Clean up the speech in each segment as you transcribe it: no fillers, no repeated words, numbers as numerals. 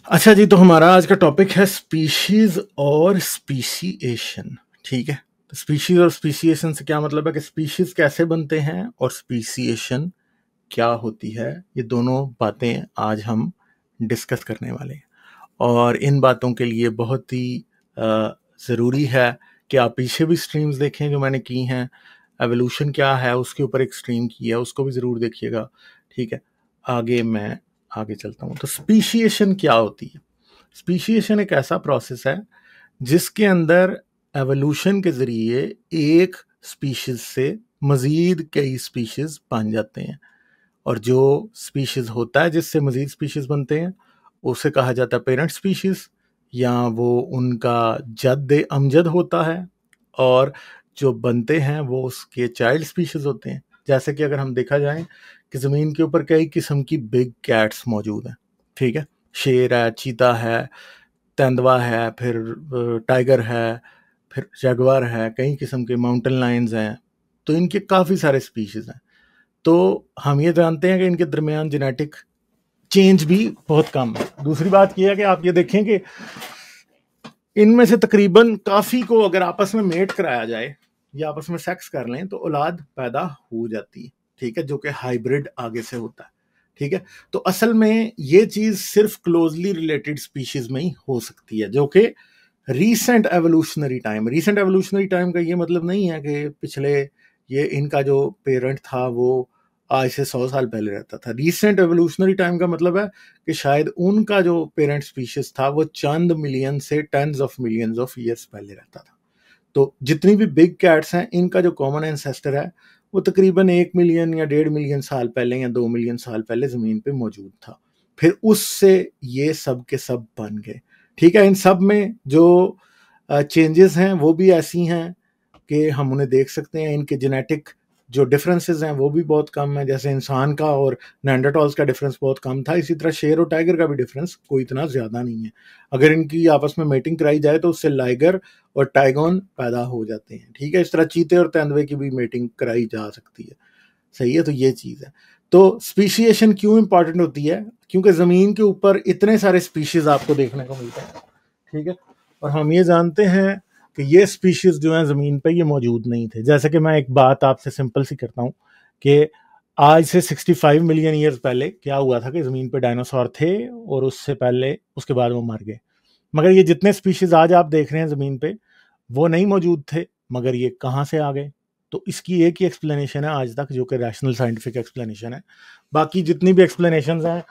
अच्छा जी, तो हमारा आज का टॉपिक है स्पीशीज और स्पीशिएशन। ठीक है, तो स्पीशीज और स्पीशिएशन से क्या मतलब है कि स्पीशीज कैसे बनते हैं और स्पीशिएशन क्या होती है। ये दोनों बातें आज हम डिस्कस करने वाले हैं और इन बातों के लिए बहुत ही ज़रूरी है कि आप पीछे भी स्ट्रीम्स देखें जो मैंने की हैं। एवोल्यूशन क्या है उसके ऊपर एक स्ट्रीम की है, उसको भी ज़रूर देखिएगा। ठीक है, मैं आगे चलता हूँ। तो स्पीशिएशन क्या होती है? स्पीशिएशन एक ऐसा प्रोसेस है जिसके अंदर एवोल्यूशन के ज़रिए एक स्पीशीज से मज़ीद कई स्पीशीज बन जाते हैं और जो स्पीशीज होता है जिससे मज़ीद स्पीशीज बनते हैं उसे कहा जाता है पेरेंट स्पीशीज, या वो उनका जद अमजद होता है, और जो बनते हैं वो उसके चाइल्ड स्पीशीज होते हैं। जैसे कि अगर हम देखा जाए कि ज़मीन के ऊपर कई किस्म की बिग कैट्स मौजूद हैं। ठीक है, शेर है, चीता है, तेंदुआ है, फिर टाइगर है, फिर जगुआर है, कई किस्म के माउंटेन लायंस हैं। तो इनके काफ़ी सारे स्पीशीज हैं। तो हम ये जानते हैं कि इनके दरमियान जेनेटिक चेंज भी बहुत कम है। दूसरी बात यह है कि आप ये देखें कि इनमें से तकरीबन काफ़ी को अगर आपस में मेट कराया जाए या आपस में सेक्स कर लें तो औलाद पैदा हो जाती है। ठीक है, जो कि हाइब्रिड आगे से होता है। ठीक है, तो असल में ये चीज़ सिर्फ क्लोजली रिलेटेड स्पीशीज में ही हो सकती है, जो कि रीसेंट एवोल्यूशनरी टाइम का ये मतलब नहीं है कि पिछले ये इनका जो पेरेंट था वो आज से 100 साल पहले रहता था। रीसेंट एवोल्यूशनरी टाइम का मतलब है कि शायद उनका जो पेरेंट स्पीशीज था वो चंद मिलियन से tens of millions of years पहले रहता था। तो जितनी भी बिग कैट्स हैं इनका जो कॉमन एंसेस्टर है वो तकरीबन 1 मिलियन या 1.5 मिलियन साल पहले या 2 मिलियन साल पहले ज़मीन पे मौजूद था। फिर उससे ये सब के सब बन गए। ठीक है, इन सब में जो चेंजेस हैं वो भी ऐसी हैं कि हम उन्हें देख सकते हैं। इनके जेनेटिक जो डिफरेंसेस हैं वो भी बहुत कम है। जैसे इंसान का और नेंडरटॉल्स का डिफरेंस बहुत कम था, इसी तरह शेर और टाइगर का भी डिफरेंस कोई इतना ज़्यादा नहीं है। अगर इनकी आपस में मेटिंग कराई जाए तो उससे लाइगर और टाइगॉन पैदा हो जाते हैं। ठीक है, इस तरह चीते और तेंदुए की भी मेटिंग कराई जा सकती है। सही है, तो ये चीज़ है। तो स्पीशिएशन क्यों इंपॉर्टेंट होती है? क्योंकि ज़मीन के ऊपर इतने सारे स्पीशीज आपको देखने को मिलते हैं। ठीक है, और हम ये जानते हैं कि ये स्पीशीज जो हैं ज़मीन पे ये मौजूद नहीं थे। जैसे कि मैं एक बात आपसे सिंपल सी करता हूँ कि आज से 65 मिलियन ईयर्स पहले क्या हुआ था कि ज़मीन पे डायनासोर थे और उससे पहले उसके बाद वो मर गए। मगर ये जितने स्पीशीज आज आप देख रहे हैं ज़मीन पे वो नहीं मौजूद थे, मगर ये कहाँ से आ गए? तो इसकी एक ही एक्सप्लेनेशन है आज तक, जो कि रैशनल साइंटिफिक एक्सप्लेनेशन है। बाकी जितनी भी एक्सप्लेनेशन हैं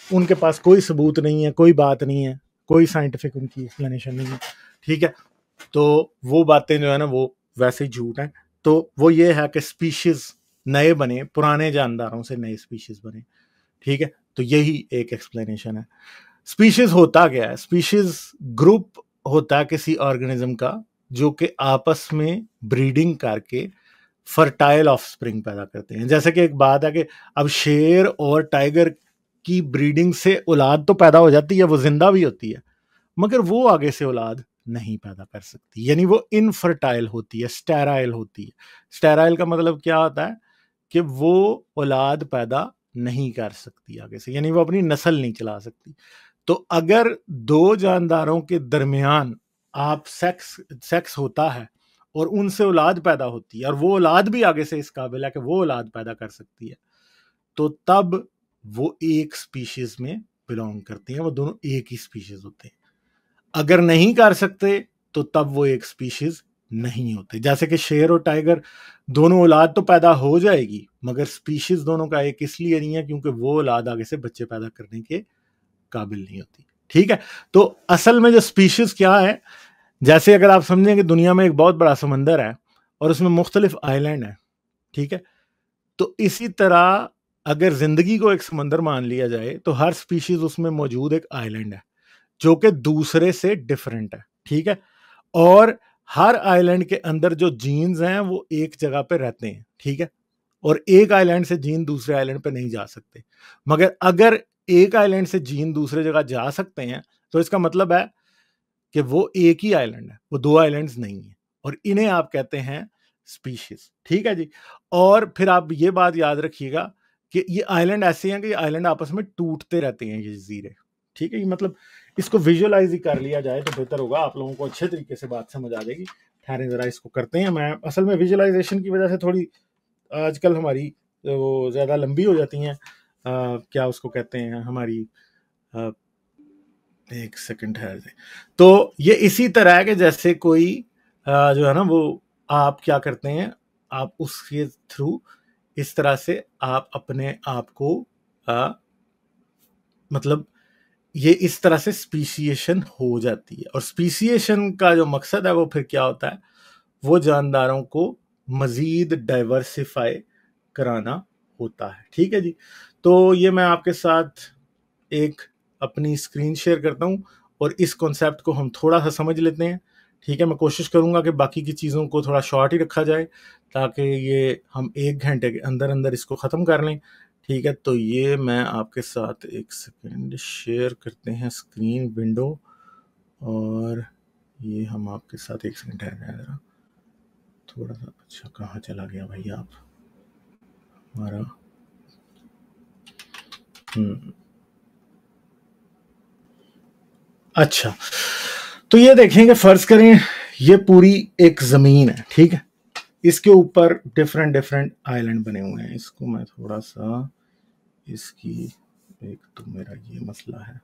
उनके पास कोई सबूत नहीं है, कोई बात नहीं है, कोई साइंटिफिक उनकी एक्सप्लेनेशन नहीं है। ठीक है, तो वो बातें जो है ना वो वैसे ही झूठ हैं। तो वो ये है कि स्पीशीज नए बने, पुराने जानदारों से नए स्पीशीज बने। ठीक है, तो यही एक एक्सप्लेनेशन है। स्पीशीज होता क्या है? स्पीशीज ग्रुप होता है किसी ऑर्गेनिज्म का जो कि आपस में ब्रीडिंग करके फर्टाइल ऑफस्प्रिंग पैदा करते हैं। जैसे कि एक बात है कि अब शेर और टाइगर की ब्रीडिंग से औलाद तो पैदा हो जाती है, वो जिंदा भी होती है, मगर वो आगे से औलाद नहीं पैदा कर सकती, यानी वो इनफर्टाइल होती है, स्टेराइल होती है। स्टेराइल का मतलब क्या होता है कि वो औलाद पैदा नहीं कर सकती आगे से, यानी वो अपनी नस्ल नहीं चला सकती। तो अगर दो जानदारों के दरमियान आप सेक्स होता है और उनसे औलाद पैदा होती है और वो औलाद भी आगे से इस काबिल है कि वो औलाद पैदा कर सकती है, तो तब वो एक स्पीशीज में बिलोंग करती हैं, वो दोनों एक ही स्पीशीज होते हैं। अगर नहीं कर सकते तो तब वो एक स्पीशीज नहीं होते। जैसे कि शेर और टाइगर दोनों औलाद तो पैदा हो जाएगी, मगर स्पीशीज दोनों का एक इसलिए नहीं है क्योंकि वो औलाद आगे से बच्चे पैदा करने के काबिल नहीं होती। ठीक है, तो असल में जो स्पीशीज क्या है, जैसे अगर आप समझें कि दुनिया में एक बहुत बड़ा समंदर है और उसमें मुख्तलिफ आइलैंड है। ठीक है, तो इसी तरह अगर जिंदगी को एक समंदर मान लिया जाए तो हर स्पीशीज उसमें मौजूद एक आइलैंड है जो कि दूसरे से डिफरेंट है। ठीक है, और हर आइलैंड के अंदर जो जीन्स हैं वो एक जगह पे रहते हैं। ठीक है, और एक आइलैंड से जीन दूसरे आइलैंड पे नहीं जा सकते। मगर अगर एक आइलैंड से जीन दूसरे जगह जा सकते हैं तो इसका मतलब है कि वो एक ही आइलैंड है, वो दो आइलैंड्स नहीं है, और इन्हें आप कहते हैं स्पीशीज। ठीक है जी, और फिर आप ये बात याद रखिएगा कि ये आइलैंड ऐसे हैं कि ये आइलैंड आपस में टूटते रहते हैं, ये जजीरे। ठीक है, ये मतलब इसको विजुअलाइज ही कर लिया जाए तो बेहतर होगा, आप लोगों को अच्छे तरीके से बात समझ आ जाएगी। ठहरें जरा, इसको करते हैं। मैं असल में विजुअलाइजेशन की वजह से थोड़ी आजकल हमारी वो ज़्यादा लंबी हो जाती हैं, क्या उसको कहते हैं हमारी, एक सेकंड है। तो ये इसी तरह है कि जैसे कोई जो है ना वो आप क्या करते हैं, आप उसके थ्रू इस तरह से आप अपने आप को मतलब ये इस तरह से स्पीशिएशन हो जाती है। और स्पीशिएशन का जो मकसद है वो फिर क्या होता है, वो जानदारों को मजीद डाइवर्सिफाई कराना होता है। ठीक है जी, तो ये मैं आपके साथ एक अपनी स्क्रीन शेयर करता हूँ और इस कॉन्सेप्ट को हम थोड़ा सा समझ लेते हैं। ठीक है, मैं कोशिश करूंगा कि बाकी की चीज़ों को थोड़ा शॉर्ट ही रखा जाए ताकि ये हम 1 घंटे के अंदर अंदर इसको ख़त्म कर लें। ठीक है, तो ये मैं आपके साथ एक सेकेंड शेयर करते हैं स्क्रीन विंडो, और ये हम आपके साथ एक सेकेंड है ज़रा थोड़ा सा। अच्छा, कहाँ चला गया भाई आप हमारा? अच्छा, तो ये देखेंगे, फर्ज करें ये पूरी एक जमीन है। ठीक है, इसके ऊपर डिफरेंट डिफरेंट आइलैंड बने हुए हैं। इसको मैं थोड़ा सा इसकी, एक तो मेरा ये मसला है,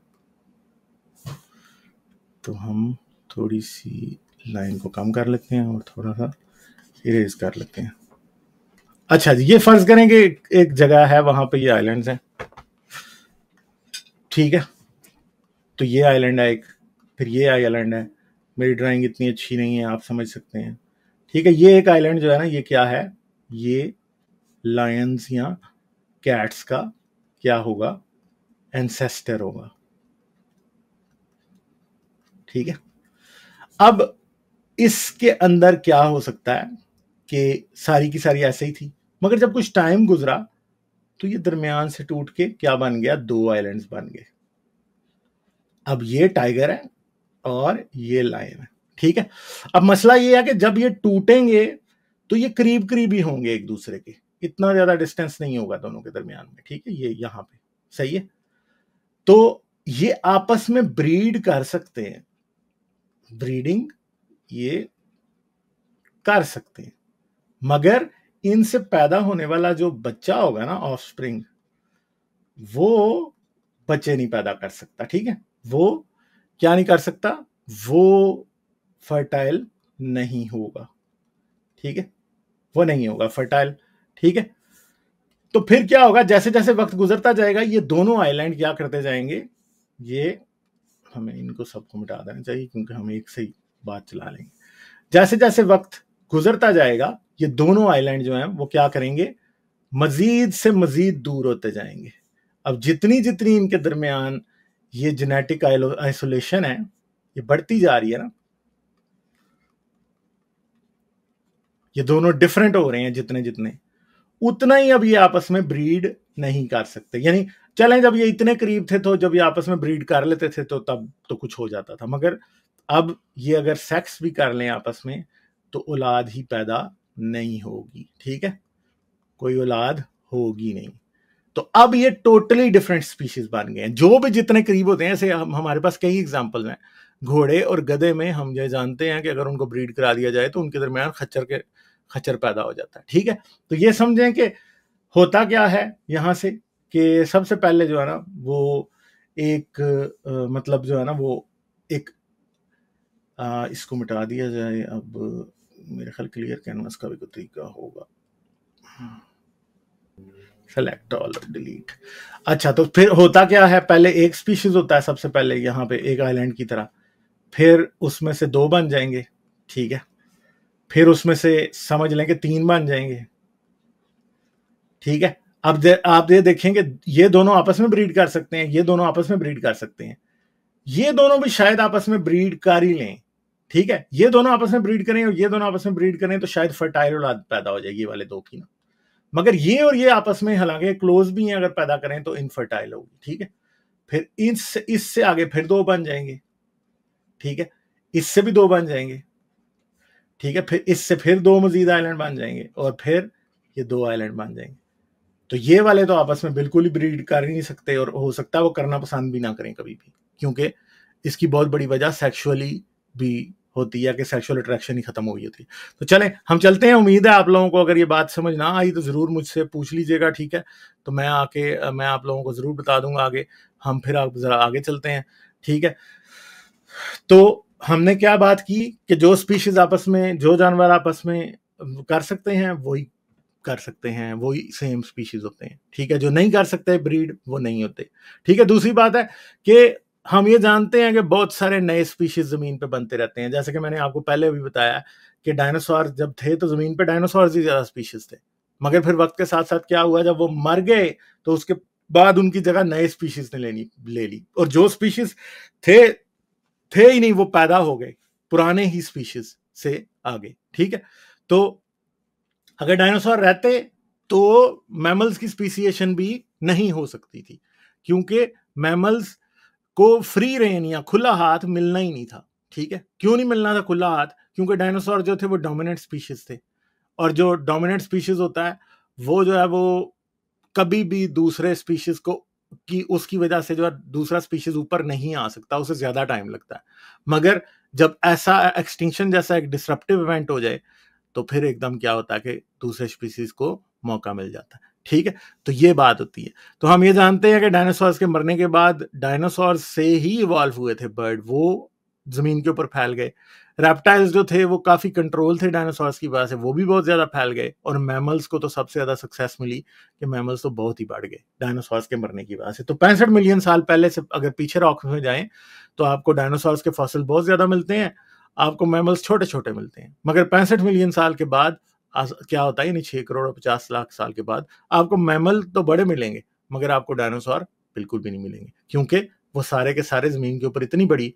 तो हम थोड़ी सी लाइन को कम कर लेते हैं और थोड़ा सा इरेज कर लेते हैं। अच्छा जी, ये फर्ज करेंगे एक जगह है, वहां पे ये आइलैंड्स हैं। ठीक है, तो ये आइलैंड है एक, फिर ये आइलैंड है। मेरी ड्राइंग इतनी अच्छी नहीं है, आप समझ सकते हैं। ठीक है, ये एक आइलैंड जो है ना, ये क्या है, ये लायंस या कैट्स का क्या होगा, एंसेस्टर होगा। ठीक है, अब इसके अंदर क्या हो सकता है कि सारी की सारी ऐसे ही थी, मगर जब कुछ टाइम गुजरा तो ये दरमियान से टूट के क्या बन गया, 2 आइलैंड्स बन गए। अब ये टाइगर है और ये लायन है। ठीक है, अब मसला ये है कि जब ये टूटेंगे तो ये करीब करीब ही होंगे एक दूसरे के, इतना ज्यादा डिस्टेंस नहीं होगा दोनों के दरमियान में। ठीक है, ये यहां पे सही है, तो ये आपस में ब्रीड कर सकते हैं, ब्रीडिंग ये कर सकते हैं, मगर इनसे पैदा होने वाला जो बच्चा होगा ना, ऑफस्प्रिंग, वो बच्चे नहीं पैदा कर सकता। ठीक है, वो क्या नहीं कर सकता, वो फर्टाइल नहीं होगा। ठीक है, वो नहीं होगा फर्टाइल। ठीक है, तो फिर क्या होगा, जैसे जैसे वक्त गुजरता जाएगा ये दोनों आइलैंड क्या करते जाएंगे, ये हमें इनको सबको मिटा देना चाहिए क्योंकि हम एक सही बात चला लेंगे। जैसे जैसे वक्त गुजरता जाएगा ये दोनों आइलैंड जो हैं वो क्या करेंगे, मजीद से मजीद दूर होते जाएंगे। अब जितनी जितनी इनके दरमियान ये जेनेटिक आइसोलेशन है, ये बढ़ती जा रही है ना, ये दोनों डिफरेंट हो रहे हैं जितने जितने, उतना ही अब ये आपस में ब्रीड नहीं कर सकते। यानी चलें, जब ये इतने करीब थे तो जब ये आपस में ब्रीड कर लेते थे तो तब तो कुछ हो जाता था, मगर अब ये अगर सेक्स भी कर लें आपस में तो औलाद ही पैदा नहीं होगी। ठीक है, कोई औलाद होगी नहीं। तो अब ये टोटली डिफरेंट स्पीशीज बन गए हैं, जो भी जितने करीब होते हैं। ऐसे हमारे पास कई एग्जांपल्स हैं, घोड़े और गधे में हम ये जानते हैं कि अगर उनको ब्रीड करा दिया जाए तो उनके दरमियान खच्चर पैदा हो जाता है। ठीक है, तो ये समझें कि होता क्या है यहां से, कि सबसे पहले जो है ना वो एक मतलब जो है ना वो एक इसको मिटा दिया जाए। अब मेरे ख्याल क्लियर कैनवास का भी कोई तरीका होगा, सेलेक्ट ऑल, डिलीट। अच्छा, तो फिर होता क्या है, पहले एक स्पीशीज होता है सबसे पहले यहाँ पे एक आइलैंड की तरह, फिर उसमें से 2 बन जाएंगे। ठीक है, फिर उसमें से समझ लें कि 3 बन जाएंगे। ठीक है, अब आप ये देखेंगे ये दोनों आपस में ब्रीड कर सकते हैं, ये दोनों आपस में ब्रीड कर सकते हैं, ये दोनों भी शायद आपस में ब्रीड कर ही लें। ठीक है, ये दोनों आपस में ब्रीड करें और ये दोनों आपस में ब्रीड करें तो शायद फर्टाइल औलाद पैदा हो जाएगी, ये वाले 2 की ना। मगर ये और ये आपस में हालांकि क्लोज भी हैं, अगर पैदा करें तो इनफर्टाइल होगी। ठीक है, फिर इससे आगे फिर 2 बन जाएंगे। ठीक है, इससे भी 2 बन जाएंगे। ठीक है, फिर इससे फिर 2 मजीद आइलैंड बन जाएंगे और फिर ये 2 आइलैंड बन जाएंगे। तो ये वाले तो आपस में बिल्कुल ही ब्रीड कर ही नहीं सकते, और हो सकता है वो करना पसंद भी ना करें कभी भी। क्योंकि इसकी बहुत बड़ी वजह सेक्सुअली भी होती है कि सेक्सुअल अट्रैक्शन ही खत्म हो गई होती है। तो चलें हम चलते हैं। उम्मीद है आप लोगों को अगर ये बात समझ ना आई तो जरूर मुझसे पूछ लीजिएगा, ठीक है? तो मैं आप लोगों को जरूर बता दूंगा आगे। हम फिर आप जरा आगे चलते हैं, ठीक है? तो हमने क्या बात की कि जो स्पीशीज आपस में, जो जानवर आपस में कर सकते हैं वही कर सकते हैं, वही सेम स्पीशीज होते हैं, ठीक है? जो नहीं कर सकते ब्रीड वो नहीं होते, ठीक है? दूसरी बात है कि हम ये जानते हैं कि बहुत सारे नए स्पीशीज जमीन पे बनते रहते हैं। जैसे कि मैंने आपको पहले भी बताया कि डायनासोर जब थे तो जमीन पे डायनासोर ही ज्यादा स्पीशीज थे, मगर फिर वक्त के साथ साथ क्या हुआ, जब वो मर गए तो उसके बाद उनकी जगह नए स्पीशीज ने ले ली, और जो स्पीशीज थे ही नहीं वो पैदा हो गए पुराने ही स्पीशीज से आगे, ठीक है? तो अगर डायनासोर रहते तो मैमल्स की स्पीसीएशन भी नहीं हो सकती थी, क्योंकि मैमल्स को फ्री रेन या खुला हाथ मिलना ही नहीं था, ठीक है? क्यों नहीं मिलना था खुला हाथ? क्योंकि डायनासोर जो थे वो डोमिनेंट स्पीशीज थे, और जो डोमिनेंट स्पीशीज होता है वो जो है वो कभी भी दूसरे स्पीशीज को की उसकी वजह से जो है दूसरा स्पीशीज ऊपर नहीं आ सकता, उसे ज्यादा टाइम लगता है। मगर जब ऐसा एक्सटिंक्शन जैसा एक डिसरप्टिव इवेंट हो जाए तो फिर एकदम क्या होता है कि दूसरे स्पीसीज को मौका मिल जाता है, ठीक है? तो ये बात होती है। तो हम ये जानते हैं कि डायनासोर्स के मरने के बाद डायनासोर से ही इवॉल्व हुए थे बर्ड, वो जमीन के ऊपर फैल गए। रेप्टाइल्स जो थे वो काफी कंट्रोल थे डायनासोर्स की वजह से, वो भी बहुत ज्यादा फैल गए। और मैमल्स को तो सबसे ज्यादा सक्सेस मिली कि मैमल्स तो बहुत ही बढ़ गए डायनासोर्स के मरने की वजह से। तो 65 मिलियन साल पहले से अगर पीछे रॉक्स में जाएं तो आपको डायनासोर्स के फॉसिल बहुत ज्यादा मिलते हैं, आपको मैमल्स छोटे छोटे मिलते हैं। मगर 65 मिलियन साल के बाद क्या होता है, यानी 6 करोड़ और 50 लाख साल के बाद आपको मैमल तो बड़े मिलेंगे, मगर आपको डायनासोर बिल्कुल भी नहीं मिलेंगे, क्योंकि वो सारे के सारे जमीन के ऊपर इतनी बड़ी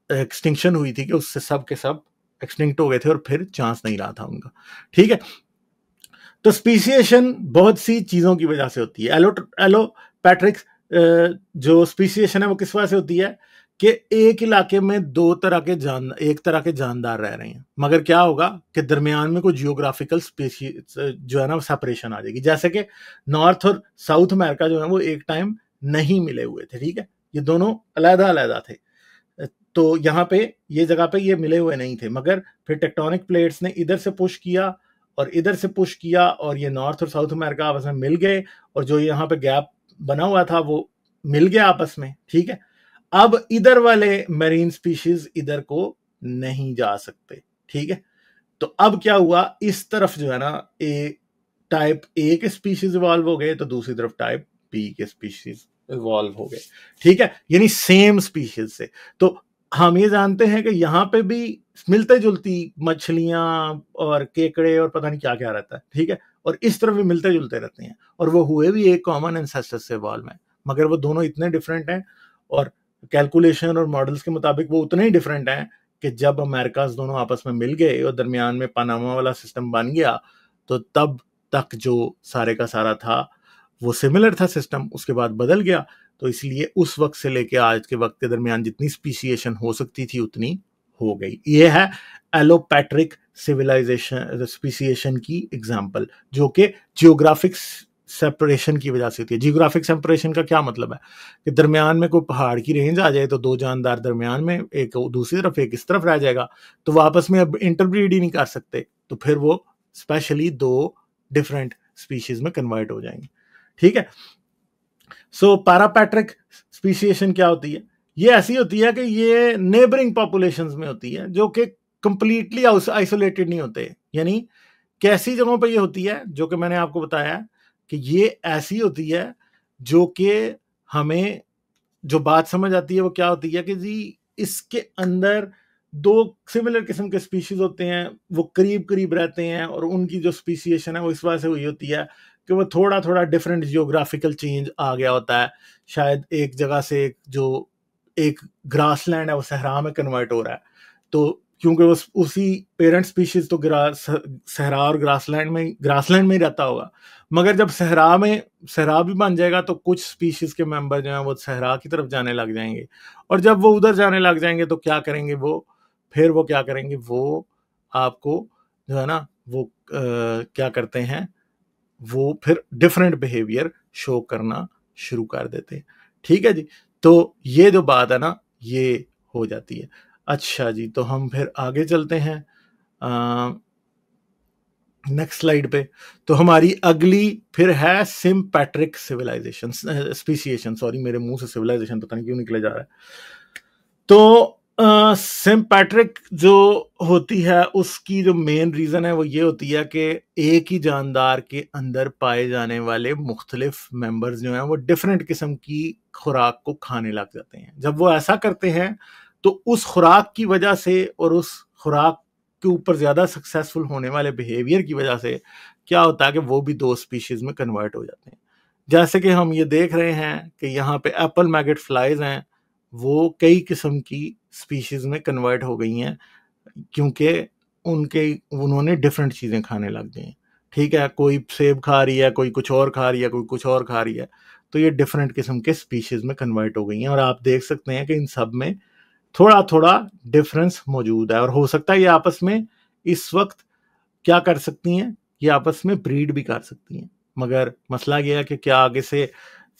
एक्सटिंक्शन हुई थी कि उससे सब के सब एक्सटिंक्ट हो गए थे और फिर चांस नहीं रहा था उनका, ठीक है? तो स्पीसिएशन बहुत सी चीजों की वजह से होती है। एलोपैट्रिक्स जो स्पीसिएशन है वो किस वजह से होती है कि एक इलाके में एक तरह के जानदार रह रहे हैं, मगर क्या होगा कि दरमियान में कोई जियोग्राफिकल स्पीसीज जो है ना वो आ जाएगी। जैसे कि नॉर्थ और साउथ अमेरिका जो है वो एक टाइम नहीं मिले हुए थे, ठीक है? ये दोनों अलग अलग थे। तो यहाँ पे ये जगह पे ये मिले हुए नहीं थे, मगर फिर टेक्टोनिक प्लेट्स ने इधर से पुश किया और इधर से पुश किया और ये नॉर्थ और साउथ अमेरिका आपस में मिल गए, और जो यहाँ पे गैप बना हुआ था वो मिल गया आपस में, ठीक है? अब इधर वाले मेरीन स्पीशीज इधर को नहीं जा सकते, ठीक है? तो अब क्या हुआ, इस तरफ जो है ना टाइप ए के स्पीशीज इवॉल्व हो गए, तो दूसरी तरफ टाइप बी के स्पीशीज इवॉल्व हो गए, ठीक है? यानी सेम स्पीशीज से। तो हम ये जानते हैं कि यहाँ पे भी मिलते जुलती मछलियां और केकड़े और पता नहीं क्या क्या रहता है, ठीक है? और इस तरफ भी मिलते जुलते रहते हैं, और वो हुए भी एक कॉमन एंसेस्टर से इवॉल्व है, मगर वो दोनों इतने डिफरेंट हैं और कैलकुलेशन और मॉडल्स के मुताबिक वो उतने ही डिफरेंट हैं कि जब अमेरिकाज दोनों आपस में मिल गए और दरमियान में पनामा वाला सिस्टम बन गया, तो तब तक जो सारे का सारा था वो सिमिलर था सिस्टम, उसके बाद बदल गया। तो इसलिए उस वक्त से लेके आज के वक्त के दरमियान जितनी स्पीसीएशन हो सकती थी उतनी हो गई। ये है एलोपैट्रिक सिविलाइजेशन स्पीसीएशन की एग्जांपल, जो कि जियोग्राफिक सेपरेशन की वजह से होती है। जियोग्राफिक सेपरेशन का क्या मतलब है कि दरमियान में कोई पहाड़ की रेंज आ जाए तो दो जानदार दरमियान में, एक दूसरी तरफ एक इस तरफ रह जाएगा, तो वो आपस में अब इंटरब्रीड ही नहीं कर सकते, तो फिर वो स्पेशली दो डिफरेंट स्पीशीज में कन्वर्ट हो जाएंगे, ठीक है? सो पैरापैट्रिक स्पीसीएशन क्या होती है? ये ऐसी होती है कि ये नेबरिंग पॉपुलेशंस में होती है, जो कि कंप्लीटली आइसोलेटेड नहीं होते। यानी कैसी जगहों पे ये होती है, जो कि मैंने आपको बताया कि ये ऐसी होती है जो कि हमें जो बात समझ आती है वो क्या होती है कि जी इसके अंदर दो सिमिलर किस्म के स्पीशीज होते हैं, वो करीब करीब रहते हैं, और उनकी जो स्पीसीएशन है वो इस वजह से हुई होती है कि वो थोड़ा थोड़ा डिफरेंट जियोग्राफिकल चेंज आ गया होता है। शायद एक जगह से एक ग्रासलैंड है वो सहरा में कन्वर्ट हो रहा है, तो क्योंकि वो उसी पेरेंट स्पीशीज तो सहरा और ग्रासलैंड में ही रहता होगा, मगर जब सहरा भी बन जाएगा तो कुछ स्पीशीज के मेंबर जो हैं वो सहरा की तरफ जाने लग जाएंगे, और जब वो उधर जाने लग जाएंगे तो क्या करेंगे वो आपको जो है ना वो क्या करते हैं, वो फिर डिफरेंट बिहेवियर शो करना शुरू कर देते हैं, ठीक है जी? तो ये जो बात है ना, ये हो जाती है। अच्छा जी, तो हम फिर आगे चलते हैं नेक्स्ट स्लाइड पे। तो हमारी अगली फिर है सिम्पैट्रिक सिविलाइजेशन, स्पीशिएशन, सॉरी मेरे मुंह से सिविलाइजेशन पता नहीं क्यों निकले जा रहा है। तो सिम्पैट्रिक जो होती है उसकी जो मेन रीजन है वो ये होती है कि एक ही जानदार के अंदर पाए जाने वाले मुख्तलिफ मेंबर्स जो हैं वो डिफरेंट किस्म की खुराक को खाने लग जाते हैं। जब वो ऐसा करते हैं तो उस खुराक की वजह से और उस खुराक के ऊपर ज्यादा सक्सेसफुल होने वाले बिहेवियर की वजह से क्या होता है कि वो भी दो स्पीशीज में कन्वर्ट हो जाते हैं। जैसे कि हम ये देख रहे हैं कि यहाँ पे एप्पल मैगट फ्लाइज हैं, वो कई किस्म की स्पीशीज में कन्वर्ट हो गई हैं क्योंकि उन्होंने डिफरेंट चीजें खाने लग गई हैं। ठीक है, कोई सेब खा रही है, कोई कुछ और खा रही है, कोई कुछ और खा रही है, तो ये डिफरेंट किस्म के स्पीशीज में कन्वर्ट हो गई हैं। और आप देख सकते हैं कि इन सब में थोड़ा थोड़ा डिफरेंस मौजूद है और हो सकता है ये आपस में इस वक्त क्या कर सकती हैं, ये आपस में ब्रीड भी कर सकती हैं, मगर मसला ये है कि क्या आगे से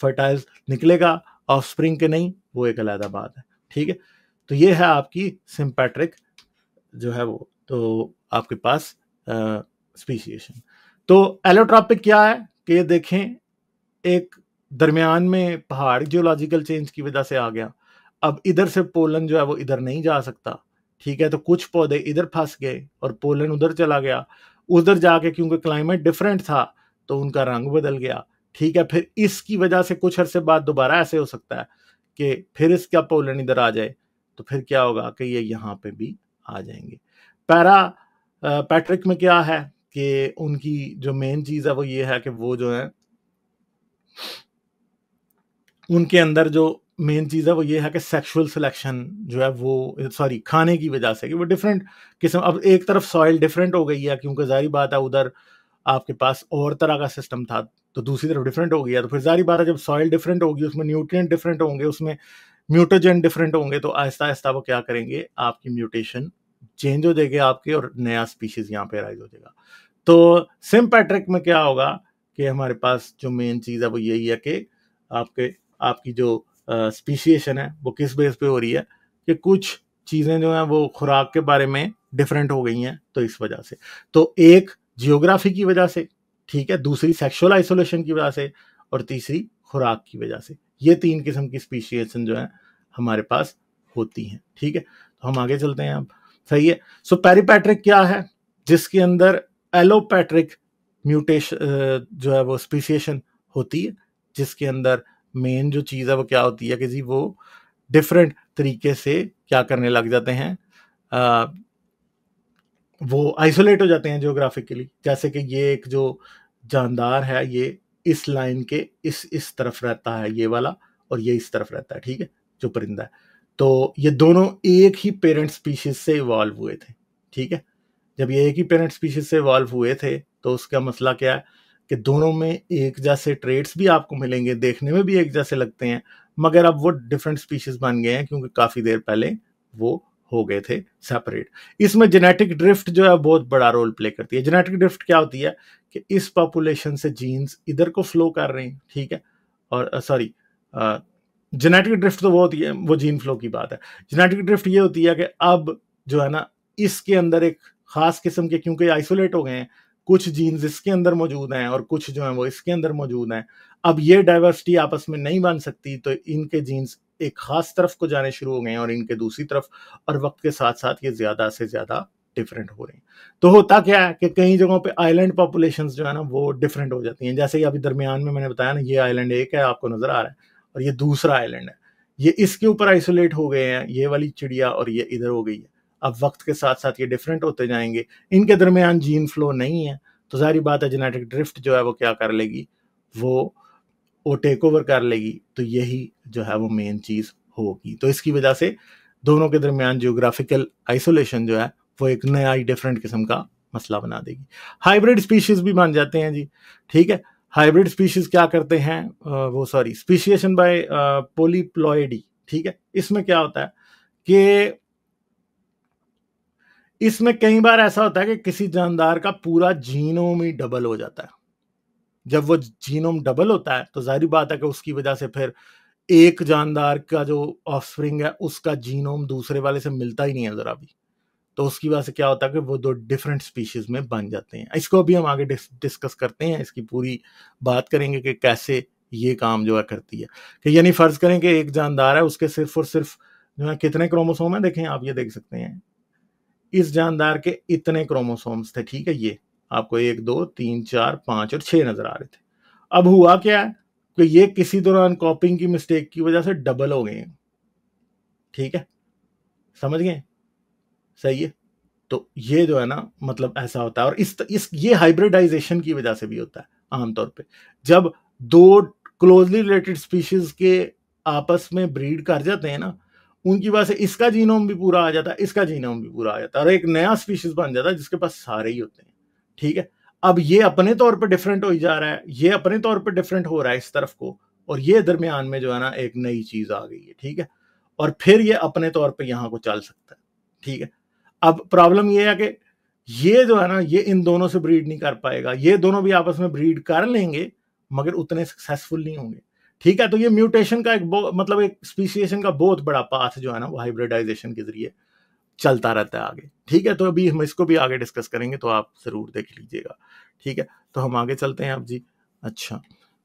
फर्टाइल निकलेगा ऑफस्प्रिंग के नहीं, वो एक अलग बात है। ठीक है, तो ये है आपकी सिम्पैट्रिक जो है वो, तो आपके पास स्पीशिएशन। तो एलोट्रॉपिक क्या है कि ये देखें, एक दरमियान में पहाड़ जियोलॉजिकल चेंज की वजह से आ गया, अब इधर से पोलन जो है वो इधर नहीं जा सकता। ठीक है, तो कुछ पौधे इधर फंस गए और पोलन उधर चला गया, उधर जाके क्योंकि क्लाइमेट डिफरेंट था तो उनका रंग बदल गया। ठीक है, फिर इसकी वजह से कुछ अरसे बाद दोबारा ऐसे हो सकता है कि फिर इसका पोलन इधर आ जाए, तो फिर क्या होगा कि ये यहाँ पे भी आ जाएंगे। पैट्रिक में क्या है कि उनकी जो मेन चीज है वो ये है कि वो जो है उनके अंदर जो मेन चीज है वो ये है कि सेक्सुअल सिलेक्शन जो है वो, सॉरी, खाने की वजह से कि वो डिफरेंट किस्म, अब एक तरफ सॉइल डिफरेंट हो गई है क्योंकि जारी बात है उधर आपके पास और तरह का सिस्टम था, तो दूसरी तरफ डिफरेंट हो गया, तो फिर जारी बात है जब सॉइल डिफरेंट होगी उसमें न्यूट्रिएंट डिफरेंट होंगे, उसमें म्यूटोजेन डिफरेंट होंगे, तो आहिस्ता आहिस्ता वो क्या करेंगे, आपकी म्यूटेशन चेंज हो जाएगी आपके और नया स्पीशीज यहाँ पे राइज हो जाएगा। तो सिम्पैट्रिक में क्या होगा कि हमारे पास जो मेन चीज है वो यही है कि आपकी जो स्पीशिएशन है वो किस बेस पे हो रही है कि कुछ चीजें जो हैं वो खुराक के बारे में डिफरेंट हो गई हैं, तो इस वजह से, तो एक जियोग्राफी की वजह से, ठीक है, दूसरी सेक्सुअल आइसोलेशन की वजह से, और तीसरी खुराक की वजह से। ये तीन किस्म की स्पीशिएशन जो है हमारे पास होती हैं। ठीक है, तो हम आगे चलते हैं अब। सही है, सो पेरिपैट्रिक क्या है, जिसके अंदर एलोपैट्रिक म्यूटेशन जो है वो स्पीशिएशन होती है, जिसके अंदर मेन जो चीज है वो क्या होती है कि जी वो डिफरेंट तरीके से क्या करने लग जाते हैं, वो आइसोलेट हो जाते हैं जियोग्राफिकली। जैसे कि ये एक जो जानदार है ये इस लाइन के इस तरफ रहता है ये वाला, और ये इस तरफ रहता है, ठीक है, जो परिंदा है, तो ये दोनों एक ही पेरेंट स्पीशीज से इवॉल्व हुए थे। ठीक है, जब ये एक ही पेरेंट स्पीशीज से इवॉल्व हुए थे तो उसका मसला क्या है कि दोनों में एक जैसे ट्रेड्स भी आपको मिलेंगे, देखने में भी एक जैसे लगते हैं, मगर अब वो डिफरेंट स्पीशीज बन गए हैं क्योंकि काफी देर पहले वो हो गए थे सेपरेट। इसमें जेनेटिक ड्रिफ्ट जो है बहुत बड़ा रोल प्ले करती है। जेनेटिक ड्रिफ्ट क्या होती है कि इस पॉपुलेशन से जीन्स इधर को फ्लो कर रहे हैं, ठीक है, और सॉरी, जेनेटिक ड्रिफ्ट तो वो होती है, वो जीन फ्लो की बात है। जेनेटिक ड्रिफ्ट ये होती है कि अब जो है ना इसके अंदर एक खास किस्म के, क्योंकि आइसोलेट हो गए हैं, कुछ जीन्स इसके अंदर मौजूद हैं और कुछ जो है वो इसके अंदर मौजूद हैं। अब ये डाइवर्सिटी आपस में नहीं बन सकती, तो इनके जीन्स एक खास तरफ को जाने शुरू हो गए हैं और इनके दूसरी तरफ, और वक्त के साथ साथ ये ज्यादा से ज्यादा डिफरेंट हो रहे हैं। तो होता क्या है कि कई जगहों पे आइलैंड पॉपुलेशंस जो है ना वो डिफरेंट हो जाती हैं। जैसे कि अभी दरमियान में मैंने बताया ना, ये आइलैंड एक है आपको नजर आ रहा है और ये दूसरा आइलैंड है, ये इसके ऊपर आइसोलेट हो गए हैं, ये वाली चिड़िया, और ये इधर हो गई है। अब वक्त के साथ साथ ये डिफरेंट होते जाएंगे, इनके दरमियान जीन फ्लो नहीं है, तो जारी बात है जेनेटिक ड्रिफ्ट जो है वो क्या कर लेगी, वो टेक ओवर कर लेगी। तो यही जो है वो मेन चीज होगी। तो इसकी वजह से दोनों के दरमियान जियोग्राफिकल आइसोलेशन जो है वो एक नया ही डिफरेंट किस्म का मसला बना देगी। हाइब्रिड स्पीशीज भी बन जाते हैं जी। ठीक है, हाइब्रिड स्पीशीज क्या करते हैं, वो सॉरी, स्पीशिएशन बाय पोलीप्लॉइडी। ठीक है, इसमें क्या होता है कि इसमें कई बार ऐसा होता है कि किसी जानदार का पूरा जीनोम ही डबल हो जाता है। जब वो जीनोम डबल होता है तो जाहिर बात है कि उसकी वजह से फिर एक जानदार का जो ऑफस्प्रिंग है उसका जीनोम दूसरे वाले से मिलता ही नहीं है जरा भी, तो उसकी वजह से क्या होता है कि वो दो डिफरेंट स्पीशीज में बन जाते हैं। इसको अभी हम आगे डिस्कस करते हैं, इसकी पूरी बात करेंगे कि कैसे ये काम जो है करती है। कि यानी फर्ज करें कि एक जानदार है, उसके सिर्फ और सिर्फ जो है कितने क्रोमोसोम है, देखें आप ये देख सकते हैं, इस जानदार के इतने क्रोमोसोम्स थे, ठीक है, ये आपको 1 2 3 4 5 और 6 नजर आ रहे थे। अब हुआ क्या है कि ये किसी दौरान कॉपिंग की मिस्टेक की वजह से डबल हो गए हैं, ठीक है, समझ गए, सही है। तो ये जो है ना मतलब ऐसा होता है, और इस ये हाइब्रिडाइजेशन की वजह से भी होता है आमतौर पे। जब दो क्लोजली रिलेटेड स्पीशीज के आपस में ब्रीड कर जाते हैं ना, उनकी वजह से इसका जीनोम भी पूरा आ जाता है, इसका जीनोम भी पूरा आ जाता है, और एक नया स्पीशीज बन जाता है जिसके पास सारे ही होते हैं, ठीक है। अब ये अपने तौर पर डिफरेंट हो जा रहा है, ये अपने तौर पर डिफरेंट हो रहा है इस तरफ को, और ये दरमियान में जो है ना एक नई चीज आ गई है, ठीक है, और फिर ये अपने तौर पर यहां को चल सकता है, ठीक है। अब प्रॉब्लम ये है कि ये जो है ना ये इन दोनों से ब्रीड नहीं कर पाएगा, ये दोनों भी आपस में ब्रीड कर लेंगे मगर उतने सक्सेसफुल नहीं होंगे, ठीक है। तो ये म्यूटेशन का एक मतलब एक स्पीशिएशन का बहुत बड़ा पाथ जो है ना वो हाइब्रिडाइजेशन के जरिए चलता रहता है आगे, ठीक है। तो अभी हम इसको भी आगे डिस्कस करेंगे, तो आप जरूर देख लीजिएगा, ठीक है। तो हम आगे चलते हैं अब जी। अच्छा,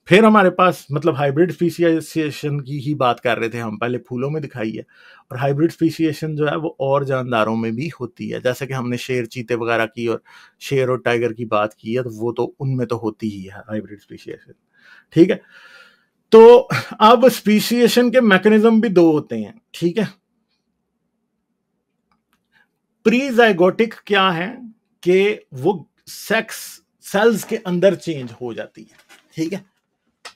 फिर हमारे पास मतलब हाइब्रिड स्पीशिएशन की ही बात कर रहे थे हम, पहले फूलों में दिखाई है, और हाइब्रिड स्पीशिएशन जो है वो और जानदारों में भी होती है, जैसे कि हमने शेर चीते वगैरह की और शेर और टाइगर की बात की है, तो वो तो उनमें तो होती ही है हाइब्रिड स्पीशिएशन, ठीक है। तो अब स्पीशिएशन के मैकेनिज्म भी दो होते हैं, ठीक है। प्रीजाइगोटिक क्या है कि वो सेक्स सेल्स के अंदर चेंज हो जाती है, ठीक है,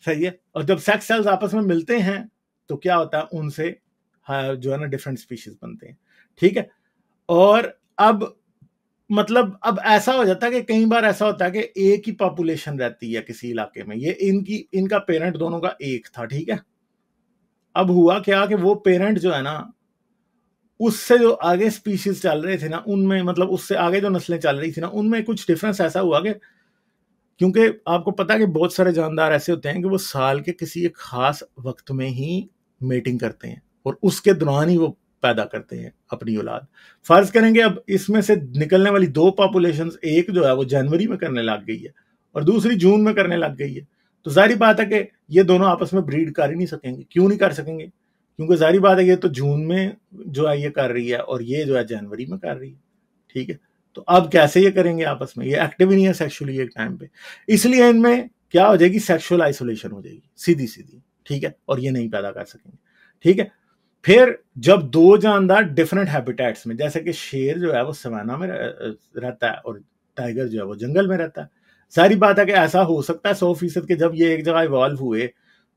सही है। और जब सेक्स सेल्स आपस में मिलते हैं तो क्या होता है, उनसे जो है ना डिफरेंट स्पीशीज बनते हैं, ठीक है। और अब मतलब अब ऐसा हो जाता है कि कई बार ऐसा होता है कि एक ही पॉपुलेशन रहती है किसी इलाके में, ये इनका पेरेंट दोनों का एक था, ठीक है। अब हुआ क्या कि वो पेरेंट जो है ना उससे जो आगे स्पीशीज चल रहे थे ना उनमें, मतलब उससे आगे जो नस्लें चल रही थी ना उनमें कुछ डिफरेंस ऐसा हुआ कि, क्योंकि आपको पता है कि बहुत सारे जानदार ऐसे होते हैं कि वो साल के किसी एक खास वक्त में ही मेटिंग करते हैं और उसके दौरान ही वो पैदा करते हैं अपनी औलाद। फर्ज करेंगे अब इसमें से निकलने वाली दो पॉपुलेशंस, एक जो है वो जनवरी में करने लग गई है और दूसरी जून में करने लग गई है, तो जाहिर बात है कि ये दोनों आपस में ब्रीड कर ही नहीं सकेंगे। क्यों नहीं कर सकेंगे? क्योंकि जाहिर बात है ये तो जून में जो है ये कर रही है और ये जो है जनवरी में कर रही है, ठीक है। तो अब कैसे ये करेंगे आपस में, ये एक्टिव ही नहीं है सेक्सुअली एक टाइम पे, इसलिए इनमें क्या हो जाएगी, सेक्सुअल आइसोलेशन हो जाएगी सीधी सीधी, ठीक है, और ये नहीं पैदा कर सकेंगे, ठीक है। फिर जब दो जानदार डिफरेंट हैबिटेट्स में, जैसे कि शेर जो है वो सवाना में रहता है और टाइगर जो है वो जंगल में रहता है, सारी बात है कि ऐसा हो सकता है 100% के जब ये एक जगह इवॉल्व हुए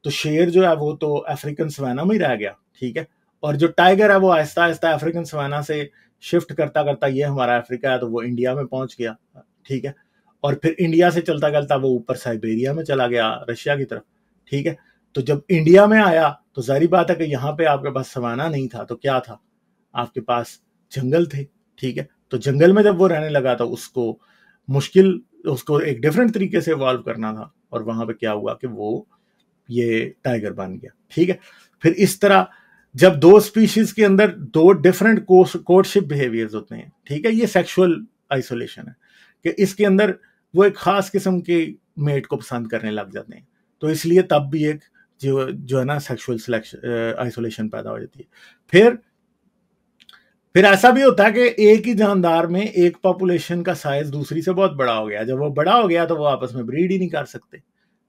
तो शेर जो है वो तो अफ्रीकन सवाना में ही रह गया, ठीक है, और जो टाइगर है वो आहिस्ता आहिस्ता अफ्रीकन सवाना से शिफ्ट करता करता, ये हमारा अफ्रीका है तो वो इंडिया में पहुंच गया, ठीक है, और फिर इंडिया से चलता चलता वो ऊपर साइबेरिया में चला गया, रशिया की तरफ, ठीक है। तो जब इंडिया में आया तो जाहिर बात है कि यहाँ पे आपके पास सवाना नहीं था, तो क्या था, आपके पास जंगल थे, ठीक है। तो जंगल में जब वो रहने लगा तो उसको एक डिफरेंट तरीके से इवॉल्व करना था, और वहां पे क्या हुआ कि वो ये टाइगर बन गया, ठीक है। फिर इस तरह जब दो स्पीशीज के अंदर दो डिफरेंट कोर्टशिप बिहेवियर्स होते हैं, ठीक है, ये सेक्सुअल आइसोलेशन है कि इसके अंदर वो एक खास किस्म के मेट को पसंद करने लग जाते हैं, तो इसलिए तब भी एक जो है ना सेक्सुअल सिलेक्शन आइसोलेशन पैदा हो जाती है। फिर ऐसा भी होता है कि एक ही जानदार में एक पॉपुलेशन का साइज दूसरी से बहुत बड़ा हो गया, जब वो बड़ा हो गया तो वो आपस में ब्रीड ही नहीं कर सकते,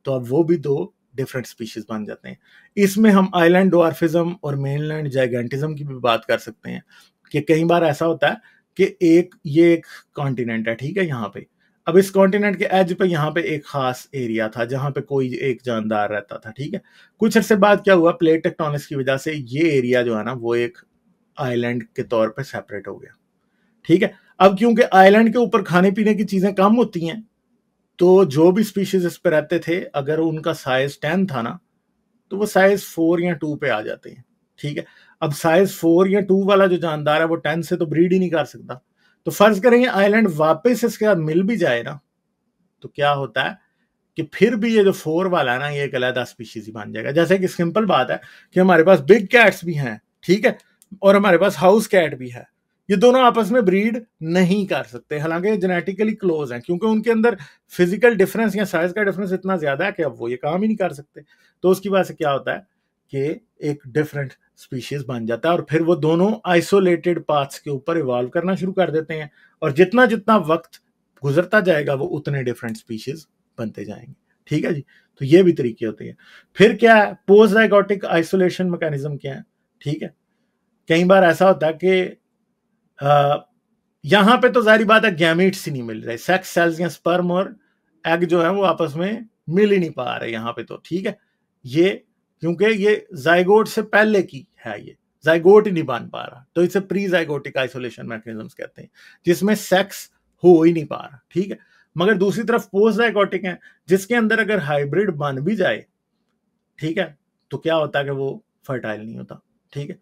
तो अब वो भी दो डिफरेंट स्पीशीज बन जाते हैं। इसमें हम आइलैंड ड्वार्फिज्म और मेनलैंड जाइगेंटिज्म की भी बात कर सकते हैं कि कई बार ऐसा होता है कि ये एक कॉन्टिनेंट है, ठीक है, यहाँ पे अब इस कॉन्टिनेंट के एज पे यहाँ पे एक खास एरिया था जहां पे कोई एक जानदार रहता था, ठीक है। कुछ अरसे बाद क्या हुआ, प्लेट टेक्टोनिक्स की वजह से ये एरिया जो है ना वो एक आइलैंड के तौर पे सेपरेट हो गया, ठीक है। अब क्योंकि आइलैंड के ऊपर खाने पीने की चीजें कम होती हैं, तो जो भी स्पीशीज इस पे रहते थे अगर उनका साइज 10 था ना तो वो साइज 4 या 2 पे आ जाते हैं, ठीक है। अब साइज 4 या 2 वाला जो जानदार है वो 10 से तो ब्रीड ही नहीं कर सकता, तो फर्ज करेंगे आइलैंड वापस इसके साथ मिल भी जाए ना, तो क्या होता है कि फिर भी ये जो 4 वाला है ना, ये एक अलग स्पीशीज ही बन जाएगा। जैसे कि सिंपल बात है कि हमारे पास बिग कैट्स भी हैं, ठीक है, और हमारे पास हाउस कैट भी है, ये दोनों आपस में ब्रीड नहीं कर सकते, हालांकि जेनेटिकली क्लोज हैं, क्योंकि उनके अंदर फिजिकल डिफरेंस या साइज का डिफरेंस इतना ज्यादा है कि अब वो ये काम ही नहीं कर सकते। तो उसकी वजह से क्या होता है कि एक डिफरेंट स्पीशीज बन जाता है, और फिर वो दोनों आइसोलेटेड पाथ्स के ऊपर इवॉल्व करना शुरू कर देते हैं, और जितना जितना वक्त गुजरता जाएगा वो उतने डिफरेंट स्पीशीज बनते जाएंगे। ठीक है जी, तो ये भी तरीके होते हैं। फिर क्या है, पोस्ट जाइगोटिक आइसोलेशन मैकेनिज्म क्या है, ठीक है। कई बार ऐसा होता है कि यहां पे तो जाहिर बात है गैमीट्स ही नहीं मिल रहे, सेक्स सेल्स या स्पर्म और एग जो है वो आपस में मिल ही नहीं पा रहे यहाँ पे, तो ठीक है, ये क्योंकि ये जाइगोट से पहले की है, ये जाइगोट ही नहीं बन पा रहा, तो इसे प्री जाइगोटिक आइसोलेशन मैकेनिज्म कहते हैं, जिसमें सेक्स हो ही नहीं पा रहा, ठीक है। मगर दूसरी तरफ पोस्ट जाइगोटिक है, जिसके अंदर अगर हाइब्रिड बन भी जाए, ठीक है, तो क्या होता है कि वो फर्टाइल नहीं होता, ठीक है।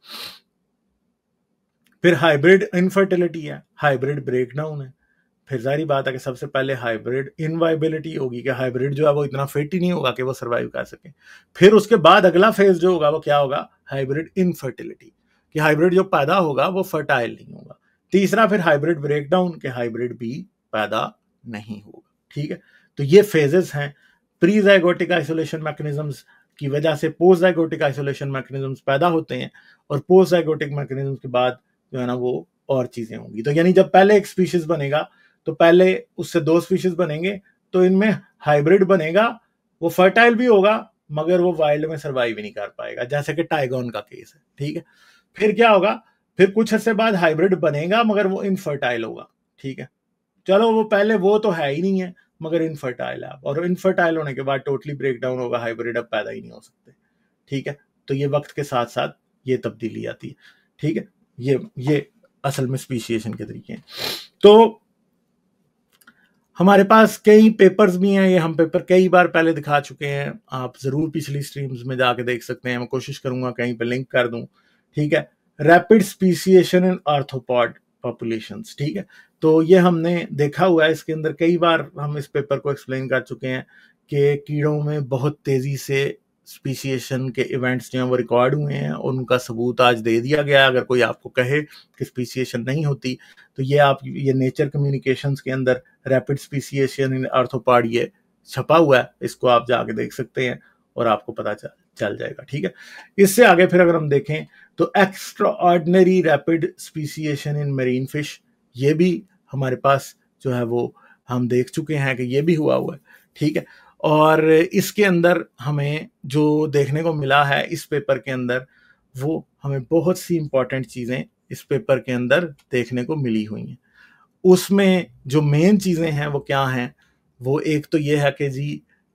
फिर हाइब्रिड इनफर्टिलिटी है, हाइब्रिड ब्रेकडाउन है। फिर जारी बात है कि सबसे पहले हाइब्रिड इनवाइबिलिटी होगी, कि हाइब्रिड जो है वो इतना फिट ही नहीं होगा कि वो सर्वाइव कर सके। फिर उसके बाद अगला फेज जो होगा वो क्या होगा, हाइब्रिड इनफर्टिलिटी, कि हाइब्रिड जो पैदा होगा वो फर्टाइल नहीं होगा। तीसरा फिर हाइब्रिड ब्रेकडाउन, के हाइब्रिड भी पैदा नहीं होगा, ठीक है। तो ये फेजेस हैं। प्री जाइगोटिक आइसोलेशन मैकेनिज्म्स की वजह से पोस्ट जाइगोटिक आइसोलेशन मैकेनिज्म्स पैदा होते हैं, और पोस्ट जाइगोटिक मैकेनिज्म के बाद जो है ना वो और चीजें होंगी। तो यानी जब पहले एक स्पीशीज बनेगा तो पहले उससे 2 स्पीशीज बनेंगे, तो इनमें हाइब्रिड बनेगा, वो फर्टाइल भी होगा मगर वो वाइल्ड में सर्वाइव ही नहीं कर पाएगा, जैसे कि टाइगॉन का केस है, ठीक है। फिर क्या होगा, फिर कुछ अर्से बाद हाइब्रिड बनेगा मगर वो इनफर्टाइल होगा, ठीक है। चलो वो पहले वो तो है ही नहीं है मगर इनफर्टाइल है, और इनफर्टाइल होने के बाद टोटली ब्रेकडाउन होगा, हाइब्रिड अब पैदा ही नहीं हो सकते, ठीक है। तो ये वक्त के साथ साथ ये तब्दीली आती है, ठीक है। ये असल में स्पीशिएशन के तरीके हैं। तो हमारे पास कई पेपर्स भी हैं, ये हम पेपर कई बार पहले दिखा चुके हैं, आप जरूर पिछली स्ट्रीम्स में जाके देख सकते हैं, मैं कोशिश करूंगा कहीं पे लिंक कर दूं, ठीक है। रैपिड स्पीशिएशन इन आर्थ्रोपॉड पॉपुलेशंस, ठीक है। तो ये हमने देखा हुआ है, इसके अंदर कई बार हम इस पेपर को एक्सप्लेन कर चुके हैं कि कीड़ों में बहुत तेजी से स्पीशिएशन के इवेंट्स जो हैं वो रिकॉर्ड हुए हैं, और उनका सबूत आज दे दिया गया। अगर कोई आपको कहे कि स्पीशिएशन नहीं होती, तो ये नेचर कम्युनिकेशंस के अंदर रैपिड स्पीशिएशन इन आर्थ्रोपॉड ये छपा हुआ है, इसको आप जाके देख सकते हैं और आपको पता चल जाएगा, ठीक है। इससे आगे फिर अगर हम देखें तो extraordinary rapid speciation in marine fish, ये भी हमारे पास जो है वो हम देख चुके हैं कि ये भी हुआ है, ठीक है। और इसके अंदर हमें जो देखने को मिला है इस पेपर के अंदर, वो हमें बहुत सी इंपॉर्टेंट चीजें इस पेपर के अंदर देखने को मिली हुई हैं। उसमें जो मेन चीजें हैं वो क्या हैं, वो एक तो ये है कि जी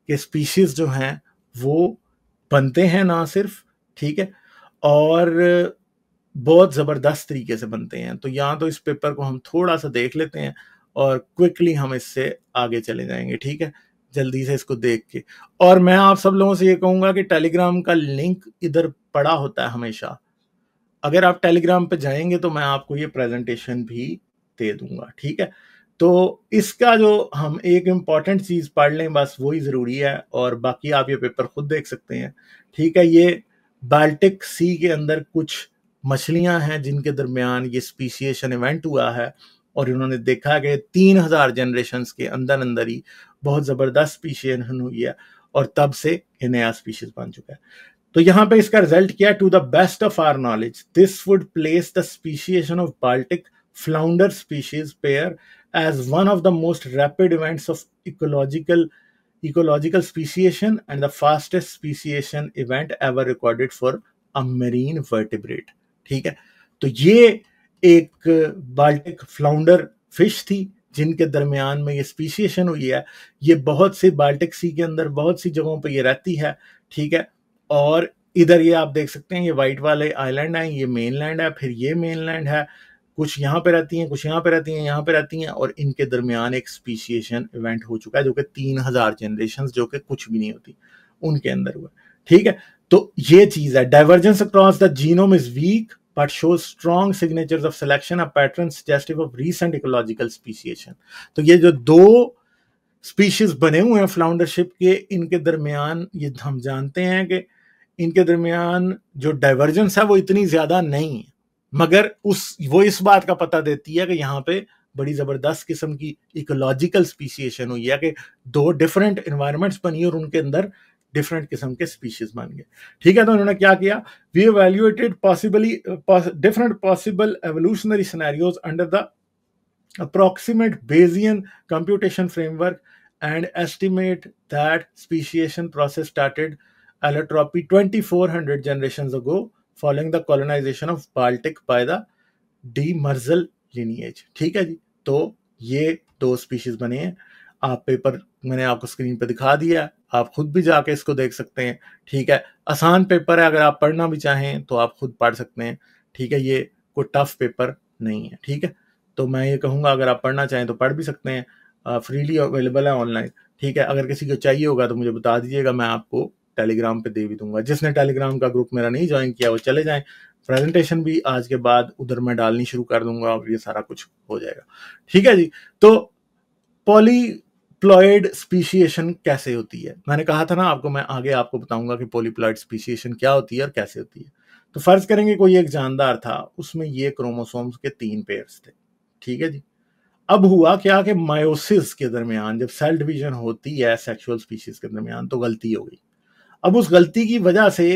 कि स्पीशीज जो हैं वो बनते हैं ना सिर्फ, ठीक है, और बहुत जबरदस्त तरीके से बनते हैं। तो यहाँ तो इस पेपर को हम थोड़ा सा देख लेते हैं और क्विकली हम इससे आगे चले जाएंगे, ठीक है, जल्दी से इसको देख के। और मैं आप सब लोगों से ये कहूंगा कि टेलीग्राम का लिंक इधर पड़ा होता है हमेशा, अगर आप टेलीग्राम पे जाएंगे तो मैं आपको ये प्रेजेंटेशन भी दे दूंगा, ठीक है। तो इसका जो हम एक इम्पॉर्टेंट चीज पढ़ लें बस वही जरूरी है, और बाकी आप ये पेपर खुद देख सकते हैं, ठीक है। ये बाल्टिक सी के अंदर कुछ मछलियां हैं जिनके दरमियान ये स्पीशिएशन इवेंट हुआ है, और इन्होंने देखा कि 3000 जनरेशन के अंदर अंदर ही बहुत जबरदस्त स्पीशिएशन हुई है, और तब से ये नया स्पीशीज बन चुका है। तो यहां पे इसका रिजल्ट क्या है, to the best of our knowledge this would place the speciation of Baltic flounder species pair as one of the most rapid events of ecological speciation and the fastest speciation event ever recorded for a marine vertebrate, ठीक है। तो ये एक Baltic flounder fish थी जिनके दरमियान में ये स्पीशिएशन हुई है। ये बहुत सी बाल्टिक सी के अंदर बहुत सी जगहों पर ये रहती है, ठीक है। और इधर ये आप देख सकते हैं ये वाइट वाले आइलैंड हैं, ये मेनलैंड है, फिर ये मेनलैंड है, कुछ यहाँ पे रहती हैं, कुछ यहाँ पे रहती हैं, यहाँ पे रहती हैं, और इनके दरमियान एक स्पीशिएशन इवेंट हो चुका है जो कि 3000 जनरेशन, जो कि कुछ भी नहीं होती, उनके अंदर हुआ, ठीक है। तो ये चीज है, divergence across the genome is weak but shows strong signatures of selection, a pattern suggestive of recent ecological speciation। तो ये जो 2 स्पीशीज बने हुए हैं फ्लाउंडरशिप के, इनके दरमियान ये हम जानते हैं कि इनके दरमियान जो डाइवर्जेंस है वो इतनी ज्यादा नहीं है, मगर वो इस बात का पता देती है कि यहाँ पे बड़ी जबरदस्त किस्म की इकोलॉजिकल स्पीशिएशन हुई है कि दो डिफरेंट एनवायरमेंट्स बनी और उनके अंदर डिफरेंट किस्म के स्पीशीज बन गए। ठीक है, तो उन्होंने क्या किया, we evaluated possibly different possible evolutionary scenarios under the approximate Bayesian computation framework and estimate that speciation process started allotropy 2400 generations ago following the colonization of Baltic by the demersal lineage। ठीक है जी, तो ये दो species बने हैं। आप paper मैंने आपको स्क्रीन पे दिखा दिया, आप खुद भी जाके इसको देख सकते हैं। ठीक है, आसान पेपर है, अगर आप पढ़ना भी चाहें तो आप खुद पढ़ सकते हैं। ठीक है, ये कोई टफ पेपर नहीं है। ठीक है, तो मैं ये कहूँगा अगर आप पढ़ना चाहें तो पढ़ भी सकते हैं, फ्रीली अवेलेबल है ऑनलाइन। ठीक है, अगर किसी को चाहिए होगा तो मुझे बता दीजिएगा, मैं आपको टेलीग्राम पे दे भी दूंगा। जिसने टेलीग्राम का ग्रुप मेरा नहीं ज्वाइन किया वो चले जाएं, प्रेजेंटेशन भी आज के बाद उधर मैं डालनी शुरू कर दूंगा और ये सारा कुछ हो जाएगा। ठीक है जी, तो पॉलीप्लॉइड स्पीशिएशन कैसे होती है, मैंने कहा था ना आपको, मैं आगे आपको बताऊंगा कि पॉलीप्लॉइड स्पीशिएशन क्या होती है और कैसे होती है। तो फर्ज करेंगे कोई एक जानदार था, उसमें ये क्रोमोसोम्स के 3 पेयर्स थे। ठीक है जी, अब हुआ क्या कि मायोसिस के दरमियान जब सेल डिवीजन होती है सेक्सुअल स्पीशीज के दरमियान तो गलती हो गई। अब उस गलती की वजह से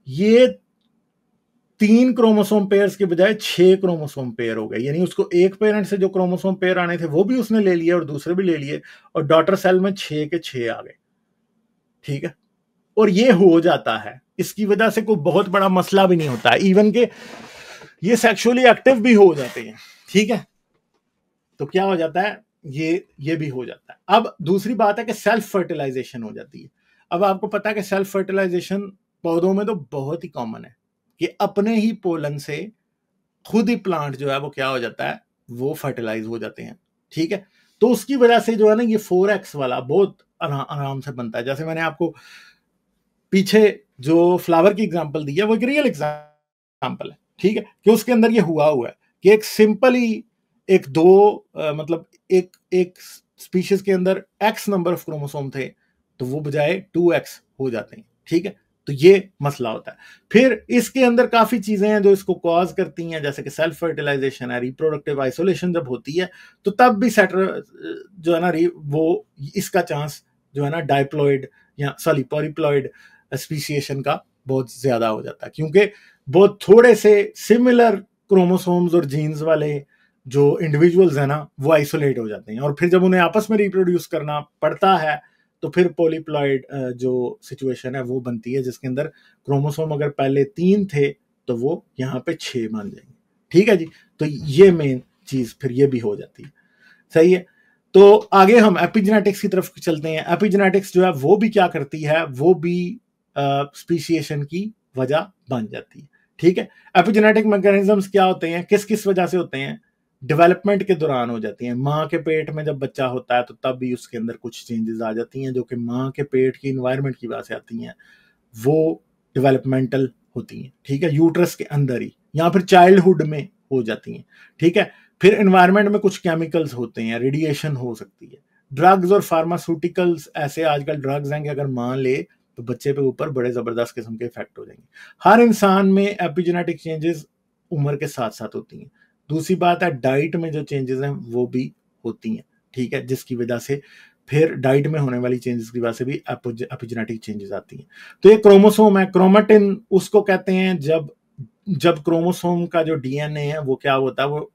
ये 3 क्रोमोसोम पेयर्स के बजाय 6 क्रोमोसोम पेयर हो गए, यानी उसको एक पेरेंट से जो क्रोमोसोम पेयर आने थे वो भी उसने ले लिए और दूसरे भी ले लिए, और डॉटर सेल में 6 के 6 आ गए। ठीक है, और ये हो जाता है, इसकी वजह से कोई बहुत बड़ा मसला भी नहीं होता है, इवन के ये सेक्सुअली एक्टिव भी हो जाते हैं। ठीक है, तो क्या हो जाता है, ये भी हो जाता है। अब दूसरी बात है कि सेल्फ फर्टिलाइजेशन हो जाती है। अब आपको पता है कि सेल्फ फर्टिलाइजेशन पौधों में तो बहुत ही कॉमन है कि अपने ही पोलन से खुद ही प्लांट जो है वो क्या हो जाता है, वो फर्टिलाइज हो जाते हैं। ठीक है, तो उसकी वजह से जो है ना ये 4x वाला बहुत आराम से बनता है। जैसे मैंने आपको पीछे जो फ्लावर की एग्जांपल दी है वो एक रियल एग्जांपल है। ठीक है, कि उसके अंदर ये हुआ है कि एक सिंपल ही एक मतलब एक स्पीशीज के अंदर x नंबर ऑफ क्रोमोसोम थे तो वो बजाय 2x हो जाते हैं। ठीक है, तो ये मसला होता है। फिर इसके अंदर काफी चीजें हैं जो इसको कॉज करती हैं, जैसे कि सेल्फ फर्टिलाइजेशन है, रिप्रोडक्टिव आइसोलेशन जब होती है तो तब भी जो है ना वो इसका चांस जो है ना डाइप्लॉइड या सॉरी पॉलीप्लॉइड स्पीशिएशन का बहुत ज्यादा हो जाता है, क्योंकि बहुत थोड़े से सिमिलर क्रोमोसोम्स और जीन्स वाले जो इंडिविजुअल्स है ना वो आइसोलेट हो जाते हैं, और फिर जब उन्हें आपस में रिप्रोड्यूस करना पड़ता है तो फिर पॉलीप्लॉइड जो सिचुएशन है वो बनती है, जिसके अंदर क्रोमोसोम अगर पहले 3 थे तो वो यहाँ पे 6 बन जाएंगे। ठीक है जी, तो ये मेन चीज फिर ये भी हो जाती है। सही है, तो आगे हम एपिजेनेटिक्स की तरफ चलते हैं। एपिजेनेटिक्स जो है वो भी क्या करती है, वो भी स्पीशिएशन की वजह बन जाती है। ठीक है, एपिजेनेटिक मैकेनिज्म्स क्या होते हैं, किस किस वजह से होते हैं, डेवलपमेंट के दौरान हो जाती हैं। माँ के पेट में जब बच्चा होता है तो तब भी उसके अंदर कुछ चेंजेस आ जाती हैं जो कि माँ के पेट की इन्वायरमेंट की वजह से आती हैं, वो डेवलपमेंटल होती हैं। ठीक है, यूट्रस के अंदर ही या फिर चाइल्डहुड में हो जाती हैं। ठीक है, फिर एनवायरमेंट में कुछ केमिकल्स होते हैं, रेडिएशन हो सकती है, ड्रग्स और फार्मास्यूटिकल्स, ऐसे आजकल ड्रग्स हैं कि अगर मान ले तो बच्चे पे ऊपर बड़े जबरदस्त किस्म के इफेक्ट हो जाएंगे। हर इंसान में एपिजेनेटिक चेंजेस उम्र के साथ साथ होती हैं। दूसरी बात है डाइट में जो चेंजेस हैं वो भी होती हैं। ठीक है, जिसकी वजह से फिर डाइट में होने वाली चेंजेस की वजह से भी एपिजेनेटिक चेंजेस आती हैं। तो ये क्रोमोसोम है, क्रोमेटिन उसको कहते हैं जब क्रोमोसोम का जो डीएनए है वो क्या होता है, वो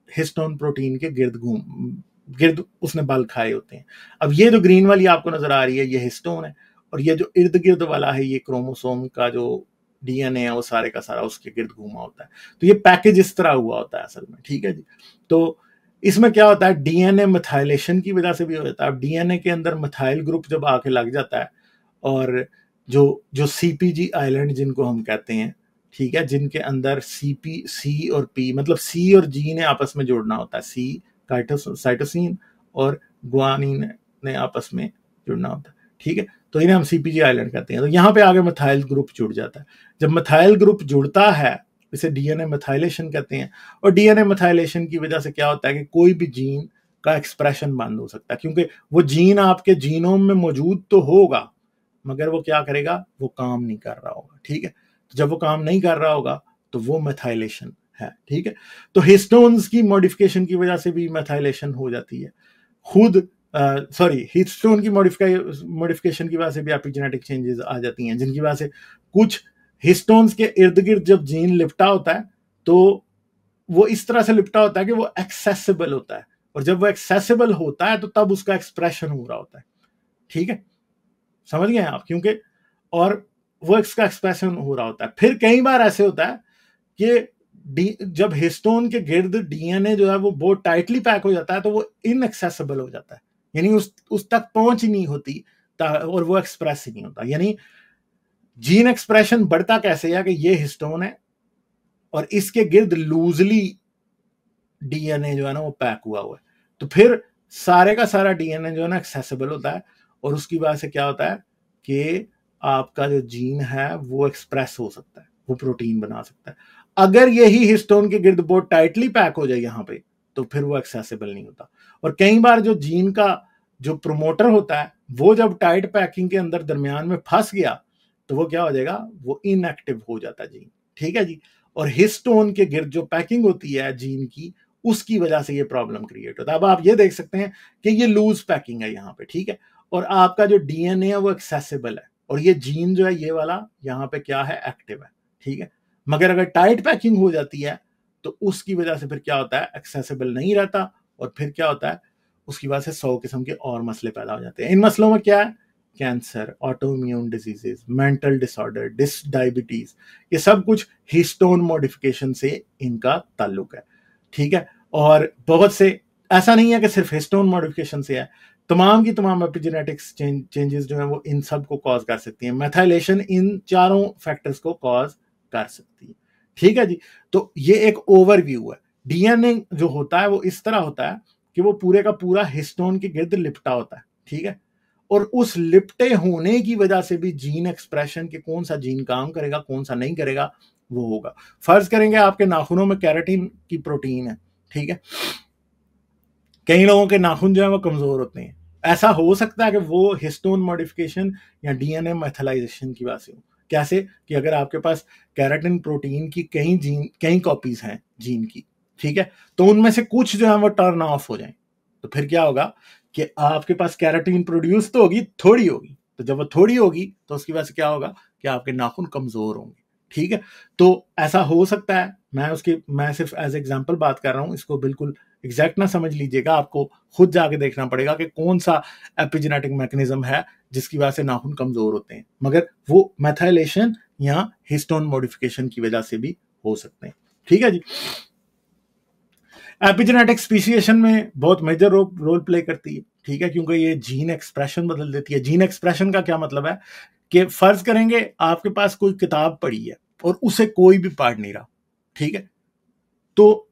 हिस्टोन प्रोटीन के गिर्द उसने बल खाए होते हैं। अब ये जो ग्रीन वाली आपको नजर आ रही है ये हिस्टोन है, और ये जो इर्द गिर्द वाला है ये क्रोमोसोम का जो डीएनए है वो सारे का सारा उसके गिर्द घूमा होता है। तो ये पैकेज इस तरह हुआ होता है असल में। ठीक है जी, तो इसमें क्या होता है, डीएनए मिथाइलेशन की वजह से भी हो जाता है। अब डीएनए के अंदर मिथाइल ग्रुप जब आके लग जाता है, और जो सीपीजी आइलैंड जिनको हम कहते हैं, ठीक है, जिनके अंदर सी और पी मतलब सी और जी ने आपस में जोड़ना होता है, सी साइटोसिन और गुआनिन ने आपस में जुड़ना होता है। ठीक है, तो इन्हें हम सीपीजी आइलैंड कहते हैं। तो यहाँ पे आगे मिथाइल ग्रुप जुड़ जाता है। जब मिथाइल ग्रुप जुड़ता है इसे डीएनए मिथाइलेशन कहते हैं, और डीएनए मिथाइलेशन की वजह से क्या होता है कि कोई भी जीन का एक्सप्रेशन बंद हो सकता है, क्योंकि वो जीन आपके जीनोम में मौजूद तो होगा मगर वो क्या करेगा, वो काम नहीं कर रहा होगा। ठीक है, तो जब वो काम नहीं कर रहा होगा तो वो मेथाइलेशन है। ठीक है, तो हिस्टोन्स की मॉडिफिकेशन की वजह से भी मेथाइलेशन हो जाती है। खुद हिस्टोन की मॉडिफिकेशन की वजह से भी एपिजेनेटिक चेंजेस आ जाती हैं, जिनकी वजह से कुछ हिस्टोन्स के इर्द गिर्द जब जीन लिपटा होता है तो वो इस तरह से लिपटा होता है कि वो एक्सेसिबल होता है, और जब वो एक्सेसिबल होता है तो तब उसका एक्सप्रेशन हो रहा होता है। ठीक है, समझ गए आप, क्योंकि और वो इसका एक्सप्रेशन हो रहा होता है। फिर कई बार ऐसे होता है कि जब हिस्टोन के गिर्द डीएनए जो है वो बहुत टाइटली पैक हो जाता है तो वो इनएक्सेसिबल हो जाता है, यानी उस तक पहुंच ही नहीं होती और वो एक्सप्रेस ही नहीं होता। यानी जीन एक्सप्रेशन बढ़ता कैसे है कि ये हिस्टोन है और इसके गिर्द लूजली डीएनए जो है ना वो पैक हुआ है, तो फिर सारे का सारा डीएनए जो है ना एक्सेसिबल होता है, और उसकी वजह से क्या होता है कि आपका जो जीन है वो एक्सप्रेस हो सकता है, वो प्रोटीन बना सकता है। अगर यही हिस्टोन के गिर्द बहुत टाइटली पैक हो जाए यहाँ पे तो फिर वो एक्सेसिबल नहीं होता। और कई बार जो जीन का जो प्रोमोटर होता है वो जब टाइट पैकिंग के अंदर दरमियान में फंस गया तो वो क्या हो जाएगा, वो इनएक्टिव हो जाता है जीन। ठीक है जी, और हिस्टोन के गिर्द जो पैकिंग होती है जीन की, उसकी वजह से ये प्रॉब्लम क्रिएट होता है। अब आप ये देख सकते हैं कि ये लूज पैकिंग है यहाँ पे। ठीक है, और आपका जो डीएनए है वो एक्सेसिबल है, और ये जीन जो है ये वाला यहाँ पे क्या है, एक्टिव है। ठीक है, मगर अगर टाइट पैकिंग हो जाती है तो उसकी वजह से फिर क्या होता है, एक्सेसिबल नहीं रहता, और फिर क्या होता है, उसकी वजह से 100 किस्म के और मसले पैदा हो जाते हैं। इन मसलों में क्या है, cancer, autoimmune diseases, mental disorder, diabetes, ये सब कुछ हिस्टोन मॉडिफिकेशन से इनका ताल्लुक है। ठीक है, और बहुत से, ऐसा नहीं है कि सिर्फ हिस्टोन मॉडिफिकेशन से है, तमाम की तमाम एपिजेनेटिक्स चेंजेस जो है वो इन सब को कॉज कर सकती है। मेथाइलेशन इन चारों फैक्टर्स को कॉज कर सकती है। ठीक है जी, तो ये एक ओवरव्यू है। डीएनए जो होता है वो इस तरह होता है कि वो पूरे का पूरा हिस्टोन के गिर्द लिपटा होता है। ठीक है, और उस लिपटे होने की वजह से भी जीन एक्सप्रेशन के कौन सा जीन काम करेगा कौन सा नहीं करेगा वो होगा। फर्ज करेंगे आपके नाखूनों में केराटिन की प्रोटीन है। ठीक है, कई लोगों के नाखून जो है वो कमजोर होते हैं, ऐसा हो सकता है कि वो हिस्टोन मॉडिफिकेशन या डीएनए मेथलाइजेशन की वजह से हो। कैसे कि अगर आपके पास केराटिन प्रोटीन की कई कॉपीज हैं जीन की, ठीक है, तो उनमें से कुछ जो है वो टर्न ऑफ हो जाए तो फिर क्या होगा कि आपके पास केराटिन प्रोड्यूस तो होगी, थोड़ी होगी, तो जब वो थोड़ी होगी तो उसकी वजह से क्या होगा कि आपके नाखून कमजोर होंगे। ठीक है, तो ऐसा हो सकता है। मैं सिर्फ एज एग्जांपल बात कर रहा हूं, इसको बिल्कुल एग्जैक्ट ना समझ लीजिएगा, आपको खुद जाके देखना पड़ेगा कि कौन सा एपिजेनेटिक मैकेनिज्म है जिसकी वजह से नाखून कमजोर होते हैं, मगर वो मेथाइलेशन या हिस्टोन मॉडिफिकेशन की वजह से भी हो सकते हैं। ठीक है जी, एपिजेनेटिक स्पीशिएशन में बहुत मेजर रोल प्ले करती है। ठीक है, क्योंकि ये जीन एक्सप्रेशन बदल देती है। जीन एक्सप्रेशन का क्या मतलब है कि फर्ज करेंगे आपके पास कोई किताब पढ़ी है और उसे कोई भी पढ़ नहीं रहा। ठीक है, तो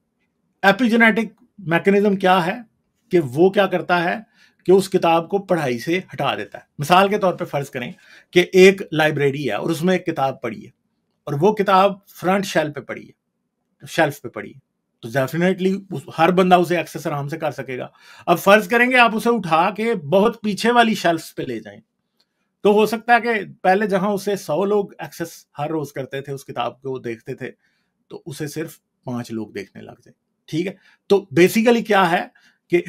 एपिजेनेटिक मैकेनिज्म क्या है कि वो क्या करता है कि उस किताब को पढ़ाई से हटा देता है। मिसाल के तौर पे फर्ज करें कि एक लाइब्रेरी है और उसमें एक किताब पढ़ी है और वो किताब फ्रंट शेल्फ पे पढ़ी है, शेल्फ पे पढ़ी है, तो डेफिनेटली हर बंदा उसे एक्सेस आराम से कर सकेगा। अब फर्ज करेंगे आप उसे उठा के बहुत पीछे वाली शेल्फ पे ले जाएं, तो हो सकता है कि पहले जहां उसे 100 लोग एक्सेस हर रोज करते थे, उस किताब को देखते थे, तो उसे सिर्फ 5 लोग देखने लग जाए। ठीक है, तो बेसिकली क्या है कि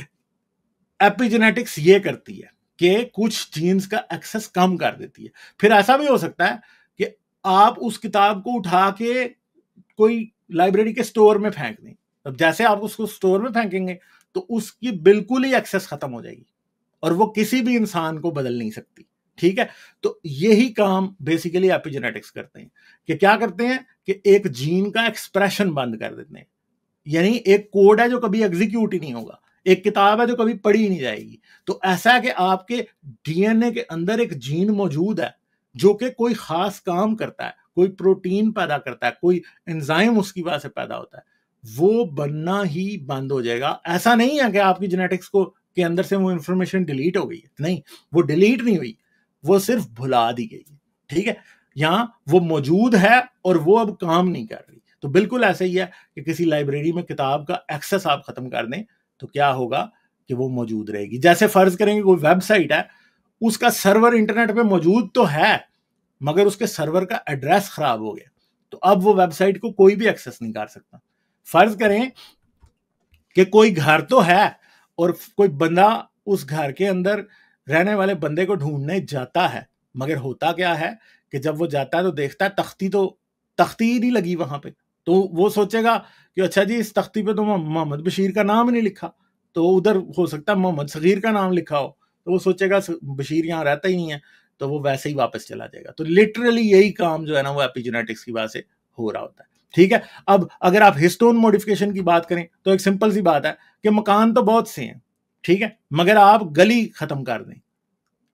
एपिजेनेटिक्स ये करती है कि कुछ जीन्स का एक्सेस कम कर देती है। फिर ऐसा भी हो सकता है कि आप उस किताब को उठा के कोई लाइब्रेरी के स्टोर में फेंक दें। अब जैसे आप उसको स्टोर में फेंकेंगे तो उसकी बिल्कुल ही एक्सेस खत्म हो जाएगी और वो किसी भी इंसान को बदल नहीं सकती। ठीक है, तो यही काम बेसिकली एपिजेनेटिक्स करते हैं कि क्या करते हैं कि एक जीन का एक्सप्रेशन बंद कर देते हैं। यानी एक कोड है जो कभी एग्जीक्यूट ही नहीं होगा, एक किताब है जो कभी पढ़ी ही नहीं जाएगी। तो ऐसा है कि आपके डीएनए के अंदर एक जीन मौजूद है जो कि कोई खास काम करता है, कोई प्रोटीन पैदा करता है, कोई एंजाइम उसकी वजह से पैदा होता है, वो बनना ही बंद हो जाएगा। ऐसा नहीं है कि आपकी जेनेटिक्स को के अंदर से वो इंफॉर्मेशन डिलीट हो गई है, नहीं, वो डिलीट नहीं हुई, वो सिर्फ भुला दी गई है। ठीक है, यहां वो मौजूद है और वो अब काम नहीं कर रही। तो बिल्कुल ऐसा ही है कि किसी लाइब्रेरी में किताब का एक्सेस आप खत्म कर दें तो क्या होगा कि वो मौजूद रहेगी। जैसे फर्ज करेंगे कोई वेबसाइट है, उसका सर्वर इंटरनेट पे मौजूद तो है मगर उसके सर्वर का एड्रेस खराब हो गया, तो अब वो वेबसाइट को कोई भी एक्सेस नहीं कर सकता। फर्ज करें कि कोई घर तो है और कोई बंदा उस घर के अंदर रहने वाले बंदे को ढूंढने जाता है, मगर होता क्या है कि जब वो जाता है तो देखता है तख्ती ही नहीं लगी वहां पे, तो वो सोचेगा कि अच्छा जी इस तख्ती पे तो मोहम्मद बशीर का नाम नहीं लिखा, तो उधर हो सकता है मोहम्मद सगीर का नाम लिखा हो, तो वो सोचेगा बशीर यहाँ रहता ही नहीं है, तो वो वैसे ही वापस चला जाएगा। तो लिटरली यही काम जो है ना वो एपिजेनेटिक्स की वजह से हो रहा होता है। ठीक है, अब अगर आप हिस्टोन मॉडिफिकेशन की बात करें तो एक सिंपल सी बात है कि मकान तो बहुत से हैं, ठीक है, मगर आप गली खत्म कर दें,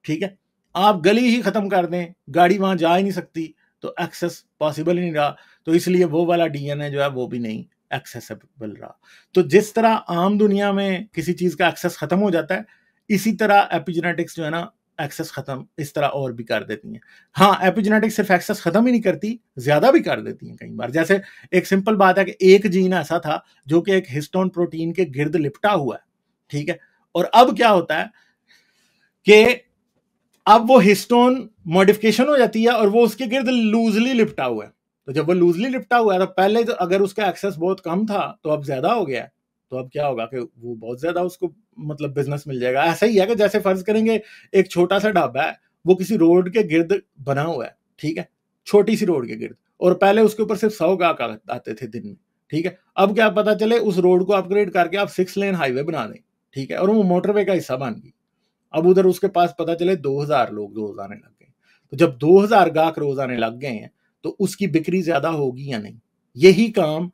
ठीक है, आप गली ही खत्म कर दें, गाड़ी वहां जा ही नहीं सकती, तो एक्सेस पॉसिबल ही नहीं रहा, तो इसलिए वो वाला डीएनए जो है वो भी नहीं एक्सेसिबल रहा। तो जिस तरह आम दुनिया में किसी चीज का एक्सेस खत्म हो जाता है, इसी तरह एपिजेनेटिक्स जो है ना एक्सेस खत्म इस तरह और भी कर देती हैं। हाँ, एपिजेनेटिक्स सिर्फ एक्सेस खत्म ही नहीं करती, ज्यादा भी कर देती हैं कई बार। जैसे एक सिंपल बात है कि एक जीन ऐसा था जो कि एक हिस्टोन प्रोटीन के गिर्द लिपटा हुआ है, ठीक है, और अब क्या होता है कि अब वो हिस्टोन मॉडिफिकेशन हो जाती है और वो उसके गिर्द लूजली लिपटा हुआ है। तो जब वो लूजली लिपटा हुआ है तो पहले तो अगर उसका एक्सेस बहुत कम था तो अब ज्यादा हो गया है, तो अब क्या होगा कि वो बहुत ज्यादा उसको मतलब बिजनेस मिल जाएगा। ऐसा ही है कि जैसे फर्ज करेंगे एक छोटा सा ढाबा है, वो किसी रोड के गिर्द बना हुआ है, ठीक है, छोटी सी रोड के गिर्द, और पहले उसके ऊपर सिर्फ 100 गाहक आते थे दिन में, ठीक है, अब क्या पता चले उस रोड को अपग्रेड करके आप 6 लेन हाईवे बना दें, ठीक है, और वो मोटरवे का हिस्सा बन गई। अब उधर उसके पास पता चले 2000 लोग रोज आने लग गए, तो जब 2000 गाहक रोज आने लग गए हैं तो उसकी बिक्री ज्यादा होगी या नहीं? यही काम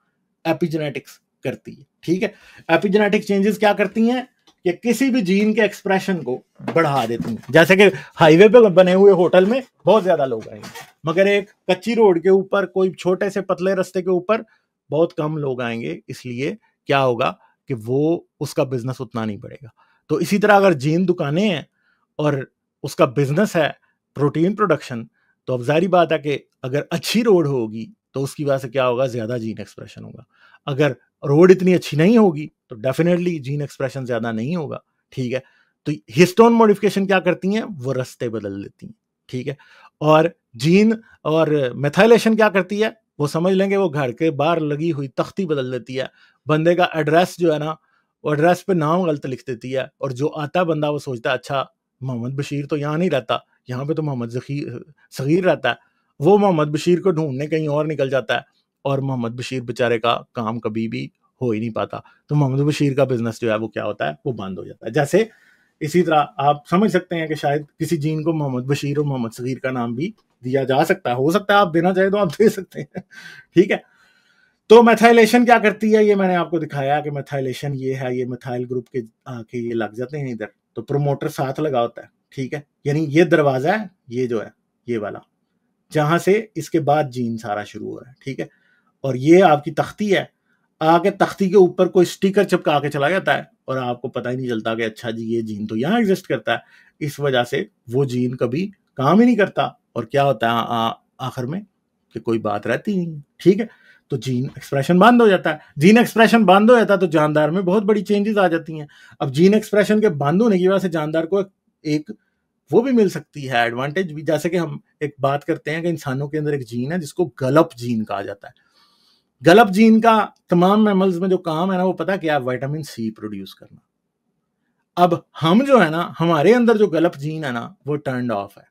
एपिजेनेटिक्स करती है, ठीक है। एपिजेनेटिक चेंजेस क्या करती हैं कि किसी भी जीन के एक्सप्रेशन को बढ़ा देती हैं। जैसे कि हाईवे पे बने हुए होटल में बहुत ज्यादा लोग आएंगे, मगर एक कच्ची रोड के ऊपर कोई छोटे से पतले रास्ते के ऊपर बहुत कम लोग आएंगे, इसलिए क्या होगा कि वो उसका बिजनेस उतना नहीं बढ़ेगा। तो इसी तरह अगर जीन दुकानें हैं और उसका बिजनेस है प्रोटीन प्रोडक्शन, तो अब जारी बात है कि अगर अच्छी रोड होगी तो उसकी वजह से क्या होगा, ज्यादा जीन एक्सप्रेशन होगा। अगर रोड इतनी अच्छी नहीं होगी तो डेफिनेटली जीन एक्सप्रेशन ज्यादा नहीं होगा, ठीक है। तो हिस्टोन मॉडिफिकेशन क्या करती हैं, वो रास्ते बदल देती हैं, ठीक है। और जीन और मेथाइलेशन क्या करती है, वो समझ लेंगे वो घर के बाहर लगी हुई तख्ती बदल देती है, बंदे का एड्रेस जो है ना वो एड्रेस पे नाम गलत लिख देती है, और जो आता बंदा वो सोचता है अच्छा मोहम्मद बशीर तो यहाँ नहीं रहता, यहाँ पे तो मोहम्मद सगीर रहता है, वो मोहम्मद बशीर को ढूंढने कहीं और निकल जाता है, और मोहम्मद बशीर बेचारे का काम कभी भी हो ही नहीं पाता। तो मोहम्मद बशीर का बिजनेस जो है वो क्या होता है, वो बंद हो जाता है। जैसे इसी तरह आप समझ सकते हैं कि शायद किसी जीन को मोहम्मद बशीर और मोहम्मद सगीर का नाम भी दिया जा सकता है, हो सकता है आप देना चाहे तो आप दे सकते हैं, ठीक है। तो मेथाइलेशन क्या करती है, ये मैंने आपको दिखाया कि मेथाइलेशन ये है, ये मेथाइल ग्रुप के आके ये लग जाते हैं इधर, तो प्रोमोटर साथ लगा होता है, ठीक है, यानी ये दरवाजा है, ये जो है ये वाला, जहां से इसके बाद जीन सारा शुरू हो रहा है, ठीक है, और ये आपकी तख्ती है, आके तख्ती के ऊपर कोई स्टिकर चिपका के चला जाता है और आपको पता ही नहीं चलता कि अच्छा जी ये जीन तो यहाँ एग्जिस्ट करता है। इस वजह से वो जीन कभी काम ही नहीं करता, और क्या होता है आखिर में कि कोई बात रहती नहीं, ठीक है। तो जीन एक्सप्रेशन बंद हो जाता है। जीन एक्सप्रेशन बंद हो जाता है तो जानदार में बहुत बड़ी चेंजेस आ जाती हैं। अब जीन एक्सप्रेशन के बंद होने की वजह से जानदार को एक वो भी मिल सकती है एडवांटेज भी, जैसे कि हम एक बात करते हैं कि इंसानों के अंदर एक जीन है जिसको गलप जीन कहा जाता है। गलप जीन का तमाम मैमल्स में जो काम है ना वो पता क्या है, विटामिन सी प्रोड्यूस करना। अब हम जो है ना, हमारे अंदर जो गलप जीन है ना वो टर्न्ड ऑफ है।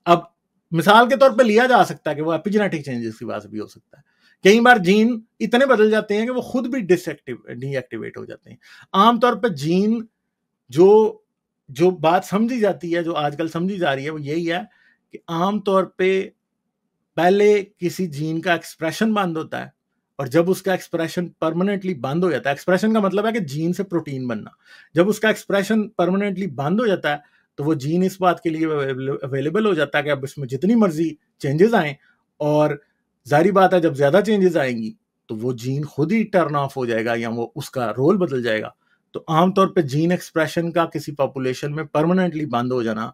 अब मिसाल के तौर पे लिया जा सकता है कि वो एपिजेनेटिक चेंजेस की वजह से भी हो सकता है। कई बार जीन इतने बदल जाते हैं कि वो खुद भी डीएक्टिवेट हो जाते हैं। आमतौर पर जीन जो जो बात समझी जाती है, जो आजकल समझी जा रही है, वो यही है कि आमतौर पे पहले किसी जीन का एक्सप्रेशन बंद होता है, और जब उसका एक्सप्रेशन परमानेंटली बंद हो जाता है, एक्सप्रेशन का मतलब है कि जीन से प्रोटीन बनना, जब उसका एक्सप्रेशन परमानेंटली बंद हो जाता है तो वो जीन इस बात के लिए अवेलेबल हो जाता है कि अब इसमें जितनी मर्जी चेंजेस आए, और जारी बात है जब ज्यादा चेंजेस आएंगी तो वो जीन खुद ही टर्न ऑफ हो जाएगा या वो उसका रोल बदल जाएगा। तो आमतौर पर जीन एक्सप्रेशन का किसी पॉपुलेशन में परमानेंटली बंद हो जाना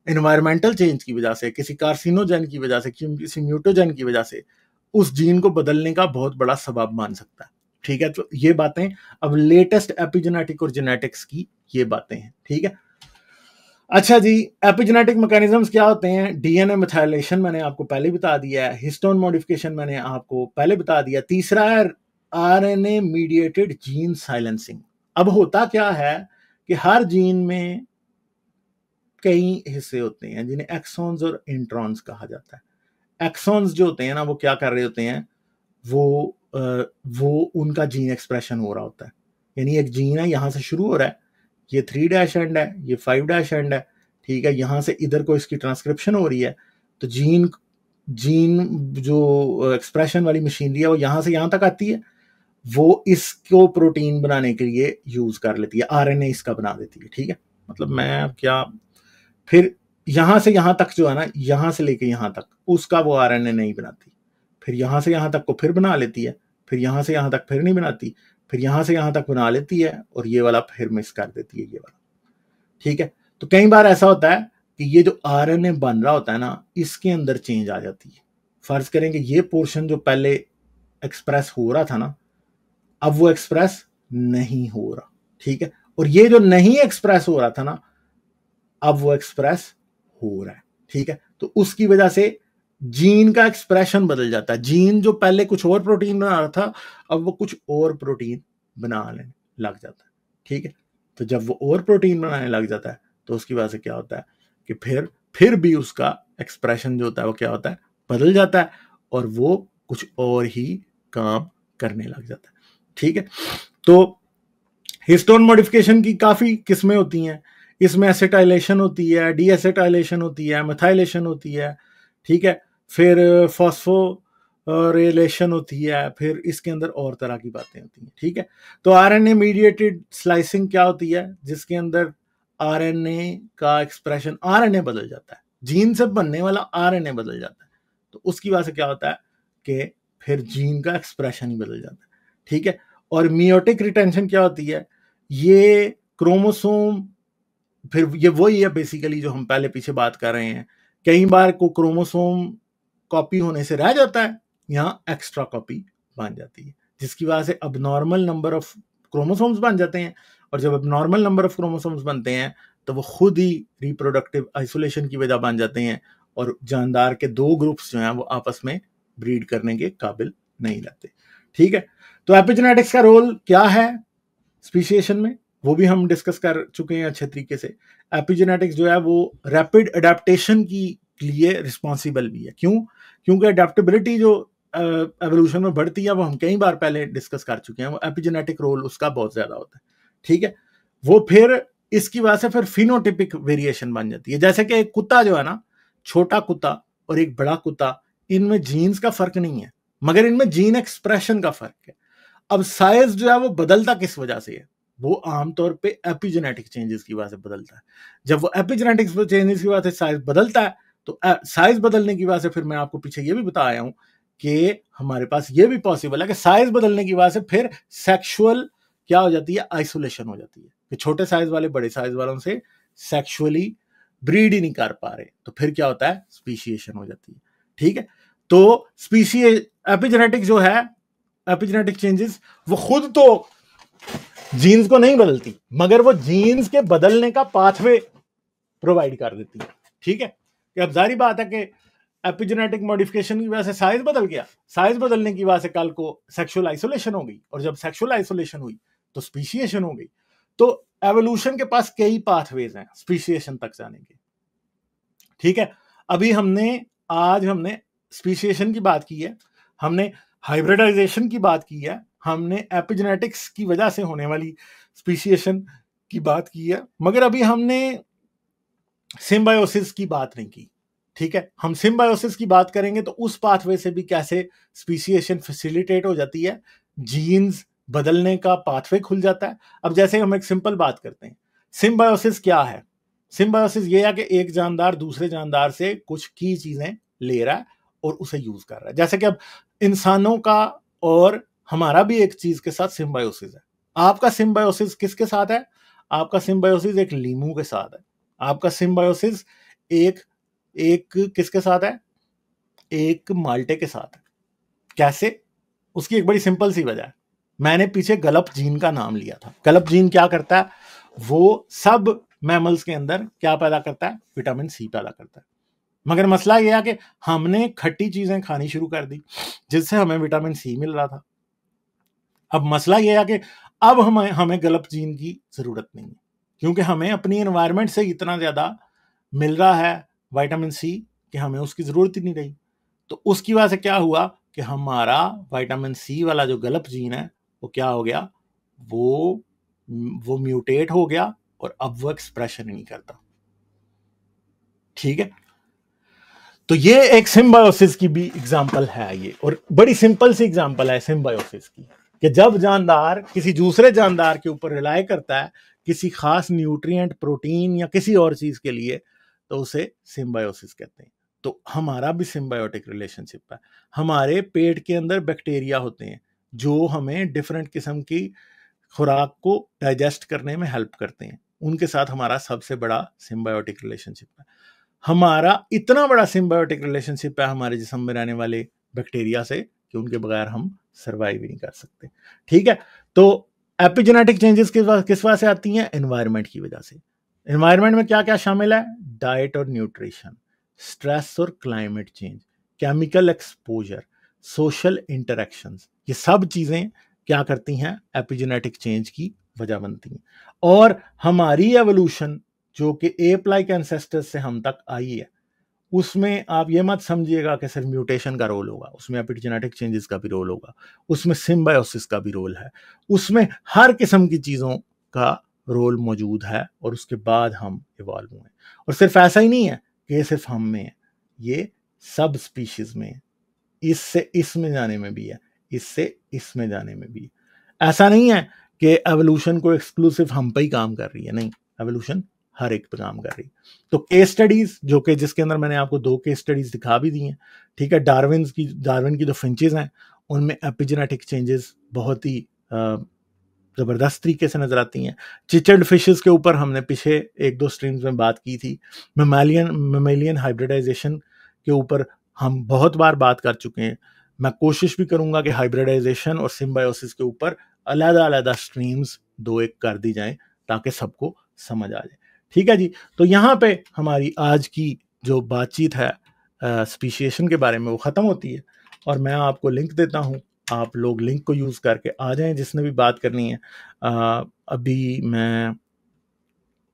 एनवायरमेंटल चेंज की वजह से, किसी कार्सिनोजन की वजह से, किसी म्यूटोजन की वजह से उस जीन को बदलने का बहुत बड़ा सबब मान सकता है, ठीक है। तो ये बातें अब लेटेस्ट एपिजेनेटिक और जेनेटिक्स की ये बातें हैं, ठीक है। अच्छा जी, एपिजेनेटिक मैकेनिज्म्स क्या होते हैं? डीएनए मिथाइलेशन मैंने आपको पहले बता दिया है, हिस्टोन मॉडिफिकेशन मैंने आपको पहले बता दिया। तीसरा है आरएनए मीडिएटेड जीन साइलेंसिंग। अब होता क्या है कि हर जीन में कई हिस्से होते हैं जिन्हें एक्सॉन्स और इंट्रॉन्स कहा जाता है। एक्सॉन्स जो होते हैं ना, वो क्या कर रहे होते हैं, वो उनका जीन एक्सप्रेशन हो रहा होता है। यानी एक जीन है, यहां से शुरू हो रहा है, ये 3' एंड है, ये 5' एंड है, ठीक है। यहां से इधर को इसकी ट्रांसक्रिप्शन हो रही है, तो जीन जो एक्सप्रेशन वाली मशीनरी है वो यहां से यहां तक आती है, वो इसको प्रोटीन बनाने के लिए यूज कर लेती है, आरएनए इसका बना देती है, ठीक है। मतलब मैं क्या, फिर यहां से यहां तक जो है ना, यहां से लेके यहां तक उसका वो आरएनए नहीं बनाती, फिर यहां से यहां तक को फिर बना लेती है, फिर यहां से यहां तक फिर नहीं बनाती, फिर यहां से यहां तक बना लेती है, और ये वाला फिर मिस कर देती है, ये वाला, ठीक है। तो कई बार ऐसा होता है कि ये जो आरएनए बन रहा होता है ना, इसके अंदर चेंज आ जाती है। फर्ज करेंगे ये पोर्शन जो पहले एक्सप्रेस हो रहा था ना, अब वो एक्सप्रेस नहीं हो रहा, ठीक है। और ये जो नहीं एक्सप्रेस हो रहा था ना, अब वो एक्सप्रेस हो रहा है, ठीक है। तो उसकी वजह से जीन का एक्सप्रेशन बदल जाता है। जीन जो पहले कुछ और प्रोटीन बना रहा था, अब वो कुछ और प्रोटीन बनाने लग जाता है, ठीक है। तो जब वो और प्रोटीन बनाने लग जाता है, तो उसकी वजह से क्या होता है कि फिर भी उसका एक्सप्रेशन जो होता है वो क्या होता है, बदल जाता है, और वो कुछ और ही काम करने लग जाता है, ठीक है। तो हिस्टोन मॉडिफिकेशन की काफी किस्में होती हैं। इसमें एसिटाइलेशन होती है, डी एसिटाइलेशन होती है, मिथाइलेशन होती है, ठीक है। फिर फॉस्फोरिलेशन होती है, फिर इसके अंदर और तरह की बातें होती हैं, ठीक है। तो आरएनए मीडिएटेड स्लाइसिंग क्या होती है, जिसके अंदर आरएनए का एक्सप्रेशन, आरएनए बदल जाता है, जीन से बनने वाला आरएनए बदल जाता है। तो उसकी वजह से क्या होता है कि फिर जीन का एक्सप्रेशन ही बदल जाता है, ठीक है। और मियोटिक रिटेंशन क्या होती है, ये क्रोमोसोम, फिर ये वही है बेसिकली जो हम पहले पीछे बात कर रहे हैं। कई बार को क्रोमोसोम कॉपी होने से रह जाता है, यहाँ एक्स्ट्रा कॉपी बन जाती है, जिसकी वजह से अब नॉर्मल नंबर ऑफ क्रोमोसोम्स बन जाते हैं। और जब अब नॉर्मल नंबर ऑफ क्रोमोसोम्स बनते हैं, तो वो खुद ही रिप्रोडक्टिव आइसोलेशन की वजह बन जाते हैं, और जानदार के दो ग्रुप्स जो हैं वो आपस में ब्रीड करने के काबिल नहीं रहते, ठीक है। तो एपिजेनेटिक्स का रोल क्या है स्पीशिएशन में, वो भी हम डिस्कस कर चुके हैं अच्छे तरीके से। एपिजेनेटिक्स जो है वो रैपिड अडेप्टेशन की लिए रिस्पॉन्सिबल भी है। क्यों? क्योंकि अडेप्टेबिलिटी जो एवोल्यूशन में बढ़ती है, वो हम कई बार पहले डिस्कस कर चुके हैं, वो एपिजेनेटिक रोल उसका बहुत ज्यादा होता है, ठीक है। वो फिर इसकी वजह से फिर फिनोटिपिक वेरिएशन बन जाती है। जैसे कि एक कुत्ता जो है ना, छोटा कुत्ता और एक बड़ा कुत्ता, इनमें जीन्स का फर्क नहीं है, मगर इनमें जीन एक्सप्रेशन का फर्क है। अब साइज जो है वो बदलता किस वजह से है, वो आमतौर पे एपिजेनेटिक चेंजेस की वजह से बदलता है। जब वो एपिजेनेटिक चेंजेस की वजह से साइज बदलता है, तो साइज बदलने की वजह से फिर मैं आपको पीछे ये भी बताया हूं कि हमारे पास ये भी पॉसिबल है कि साइज बदलने की वजह से फिर सेक्सुअल क्या हो जाती है, आइसोलेशन हो जाती है, कि छोटे साइज वाले बड़े साइज वालों से सेक्सुअली ब्रीड ही नहीं कर पा रहे, तो फिर क्या होता है, स्पीशिएशन हो जाती है, ठीक है। तो स्पीशीज एपिजेनेटिक जो है, एपिजेनेटिक चेंजेस, वो खुद तो जीन्स को नहीं बदलती, मगर वो जीन्स के बदलने का पाथवे प्रोवाइड कर देती है, ठीक है। कि अब जारी बात है कि एपिजेनेटिक मॉडिफिकेशन की वजह से साइज बदल गया, साइज बदलने की वजह से कल को सेक्सुअल आइसोलेशन हो गई, और जब सेक्सुअल आइसोलेशन हुई तो स्पीशिएशन हो गई। तो एवोल्यूशन के पास कई पाथवेज हैं स्पीशिएशन तक जाने के, ठीक है। अभी आज हमने स्पीशिएशन की बात की है, हमने हाइब्रिडाइजेशन की बात की है, हमने एपिजेनेटिक्स की वजह से होने वाली स्पीशिएशन की बात की है, मगर अभी हमने सिम्बायोसिस की बात नहीं की, ठीक है। हम सिम्बायोसिस की बात करेंगे तो उस पाथवे से भी कैसे स्पीशिएशन फैसिलिटेट हो जाती है, जीन्स बदलने का पाथवे खुल जाता है। अब जैसे हम एक सिंपल बात करते हैं, सिम्बायोसिस क्या है? सिम्बायोसिस ये है कि एक जानदार दूसरे जानदार से कुछ की चीजें ले रहा है और उसे यूज कर रहा है। जैसे कि अब इंसानों का और हमारा भी एक चीज के साथ सिम्बायोसिस है। आपका सिम्बायोसिस किसके साथ है? आपका सिम्बायोसिस एक लीमू के साथ है। आपका सिम्बायोसिस एक किसके साथ है? एक माल्टे के साथ है। कैसे? उसकी एक बड़ी सिंपल सी वजह है, मैंने पीछे गलप जीन का नाम लिया था। गलप जीन क्या करता है? वो सब मैमल्स के अंदर क्या पैदा करता है? विटामिन सी पैदा करता है। मगर मसला यह है कि हमने खट्टी चीजें खानी शुरू कर दी जिससे हमें विटामिन सी मिल रहा था। अब मसला यह है कि अब हमें गलत जीन की जरूरत नहीं है, क्योंकि हमें अपनी एनवायरनमेंट से इतना ज्यादा मिल रहा है विटामिन सी कि हमें उसकी जरूरत ही नहीं रही। तो उसकी वजह से क्या हुआ कि हमारा विटामिन सी वाला जो गलत जीन है वो क्या हो गया, वो म्यूटेट हो गया और अब वो एक्सप्रेशन ही नहीं करता। ठीक है, तो ये एक सिम्बायोसिस की भी एग्जांपल है ये, और बड़ी सिंपल सी एग्जांपल है सिम्बायोसिस की, कि जब जानदार किसी दूसरे जानदार के ऊपर रिलाय करता है किसी खास न्यूट्रिएंट, प्रोटीन या किसी और चीज के लिए, तो उसे सिम्बायोसिस कहते हैं। तो हमारा भी सिम्बायोटिक रिलेशनशिप है। हमारे पेट के अंदर बैक्टीरिया होते हैं जो हमें डिफरेंट किस्म की खुराक को डाइजेस्ट करने में हेल्प करते हैं, उनके साथ हमारा सबसे बड़ा सिम्बायोटिक रिलेशनशिप है। हमारा इतना बड़ा सिम्बायोटिक रिलेशनशिप है हमारे जिस्म में रहने वाले बैक्टीरिया से कि उनके बगैर हम सर्वाइव ही नहीं कर सकते। ठीक है, तो एपिजेनेटिक चेंजेस किस वजह से आती हैं? एनवायरनमेंट की वजह से। एनवायरनमेंट में क्या क्या शामिल है? डाइट और न्यूट्रिशन, स्ट्रेस और climate change, chemical exposure, social interactions, ये सब चीजें क्या करती हैं? एपिजेनेटिक चेंज की वजह बनती हैं। और हमारी एवोल्यूशन जो कि एप लाइक एंसेस्टर्स से हम तक आई है, उसमें आप ये मत समझिएगा कि सिर्फ म्यूटेशन का रोल होगा, उसमें एपिजेनेटिक चेंजेस का भी रोल होगा, उसमें सिम्बायोसिस का भी रोल है, उसमें हर किस्म की चीज़ों का रोल मौजूद है, और उसके बाद हम इवॉल्व हुए। और सिर्फ ऐसा ही नहीं है कि ये सिर्फ हम में है, ये सब स्पीशीज में है, इससे इसमें जाने में भी है, इससे इसमें जाने में भी है। ऐसा नहीं है कि एवोल्यूशन को एक्सक्लूसिव हम पे ही काम कर रही है, नहीं, एवोल्यूशन हर एक पे काम कर रही है। तो केस स्टडीज जो कि जिसके अंदर मैंने आपको 2 केस स्टडीज दिखा भी दी हैं, ठीक है, डार्विन की जो फिंचेस हैं उनमें एपिजेनेटिक चेंजेस बहुत ही जबरदस्त तरीके से नजर आती हैं। चिचल्ड फिशेस के ऊपर हमने पीछे 1-2 स्ट्रीम्स में बात की थी। मेमेलियन हाइब्रिडाइजेशन के ऊपर हम बहुत बार बात कर चुके हैं। मैं कोशिश भी करूंगा कि हाइब्रिडाइजेशन और सिम्बायोसिस के ऊपर अलग-अलग स्ट्रीम्स 2-1 कर दी जाएं ताकि सबको समझ आ जाए। ठीक है जी, तो यहाँ पे हमारी आज की जो बातचीत है स्पीशिएशन के बारे में वो ख़त्म होती है, और मैं आपको लिंक देता हूँ, आप लोग लिंक को यूज़ करके आ जाएं जिसने भी बात करनी है। अभी मैं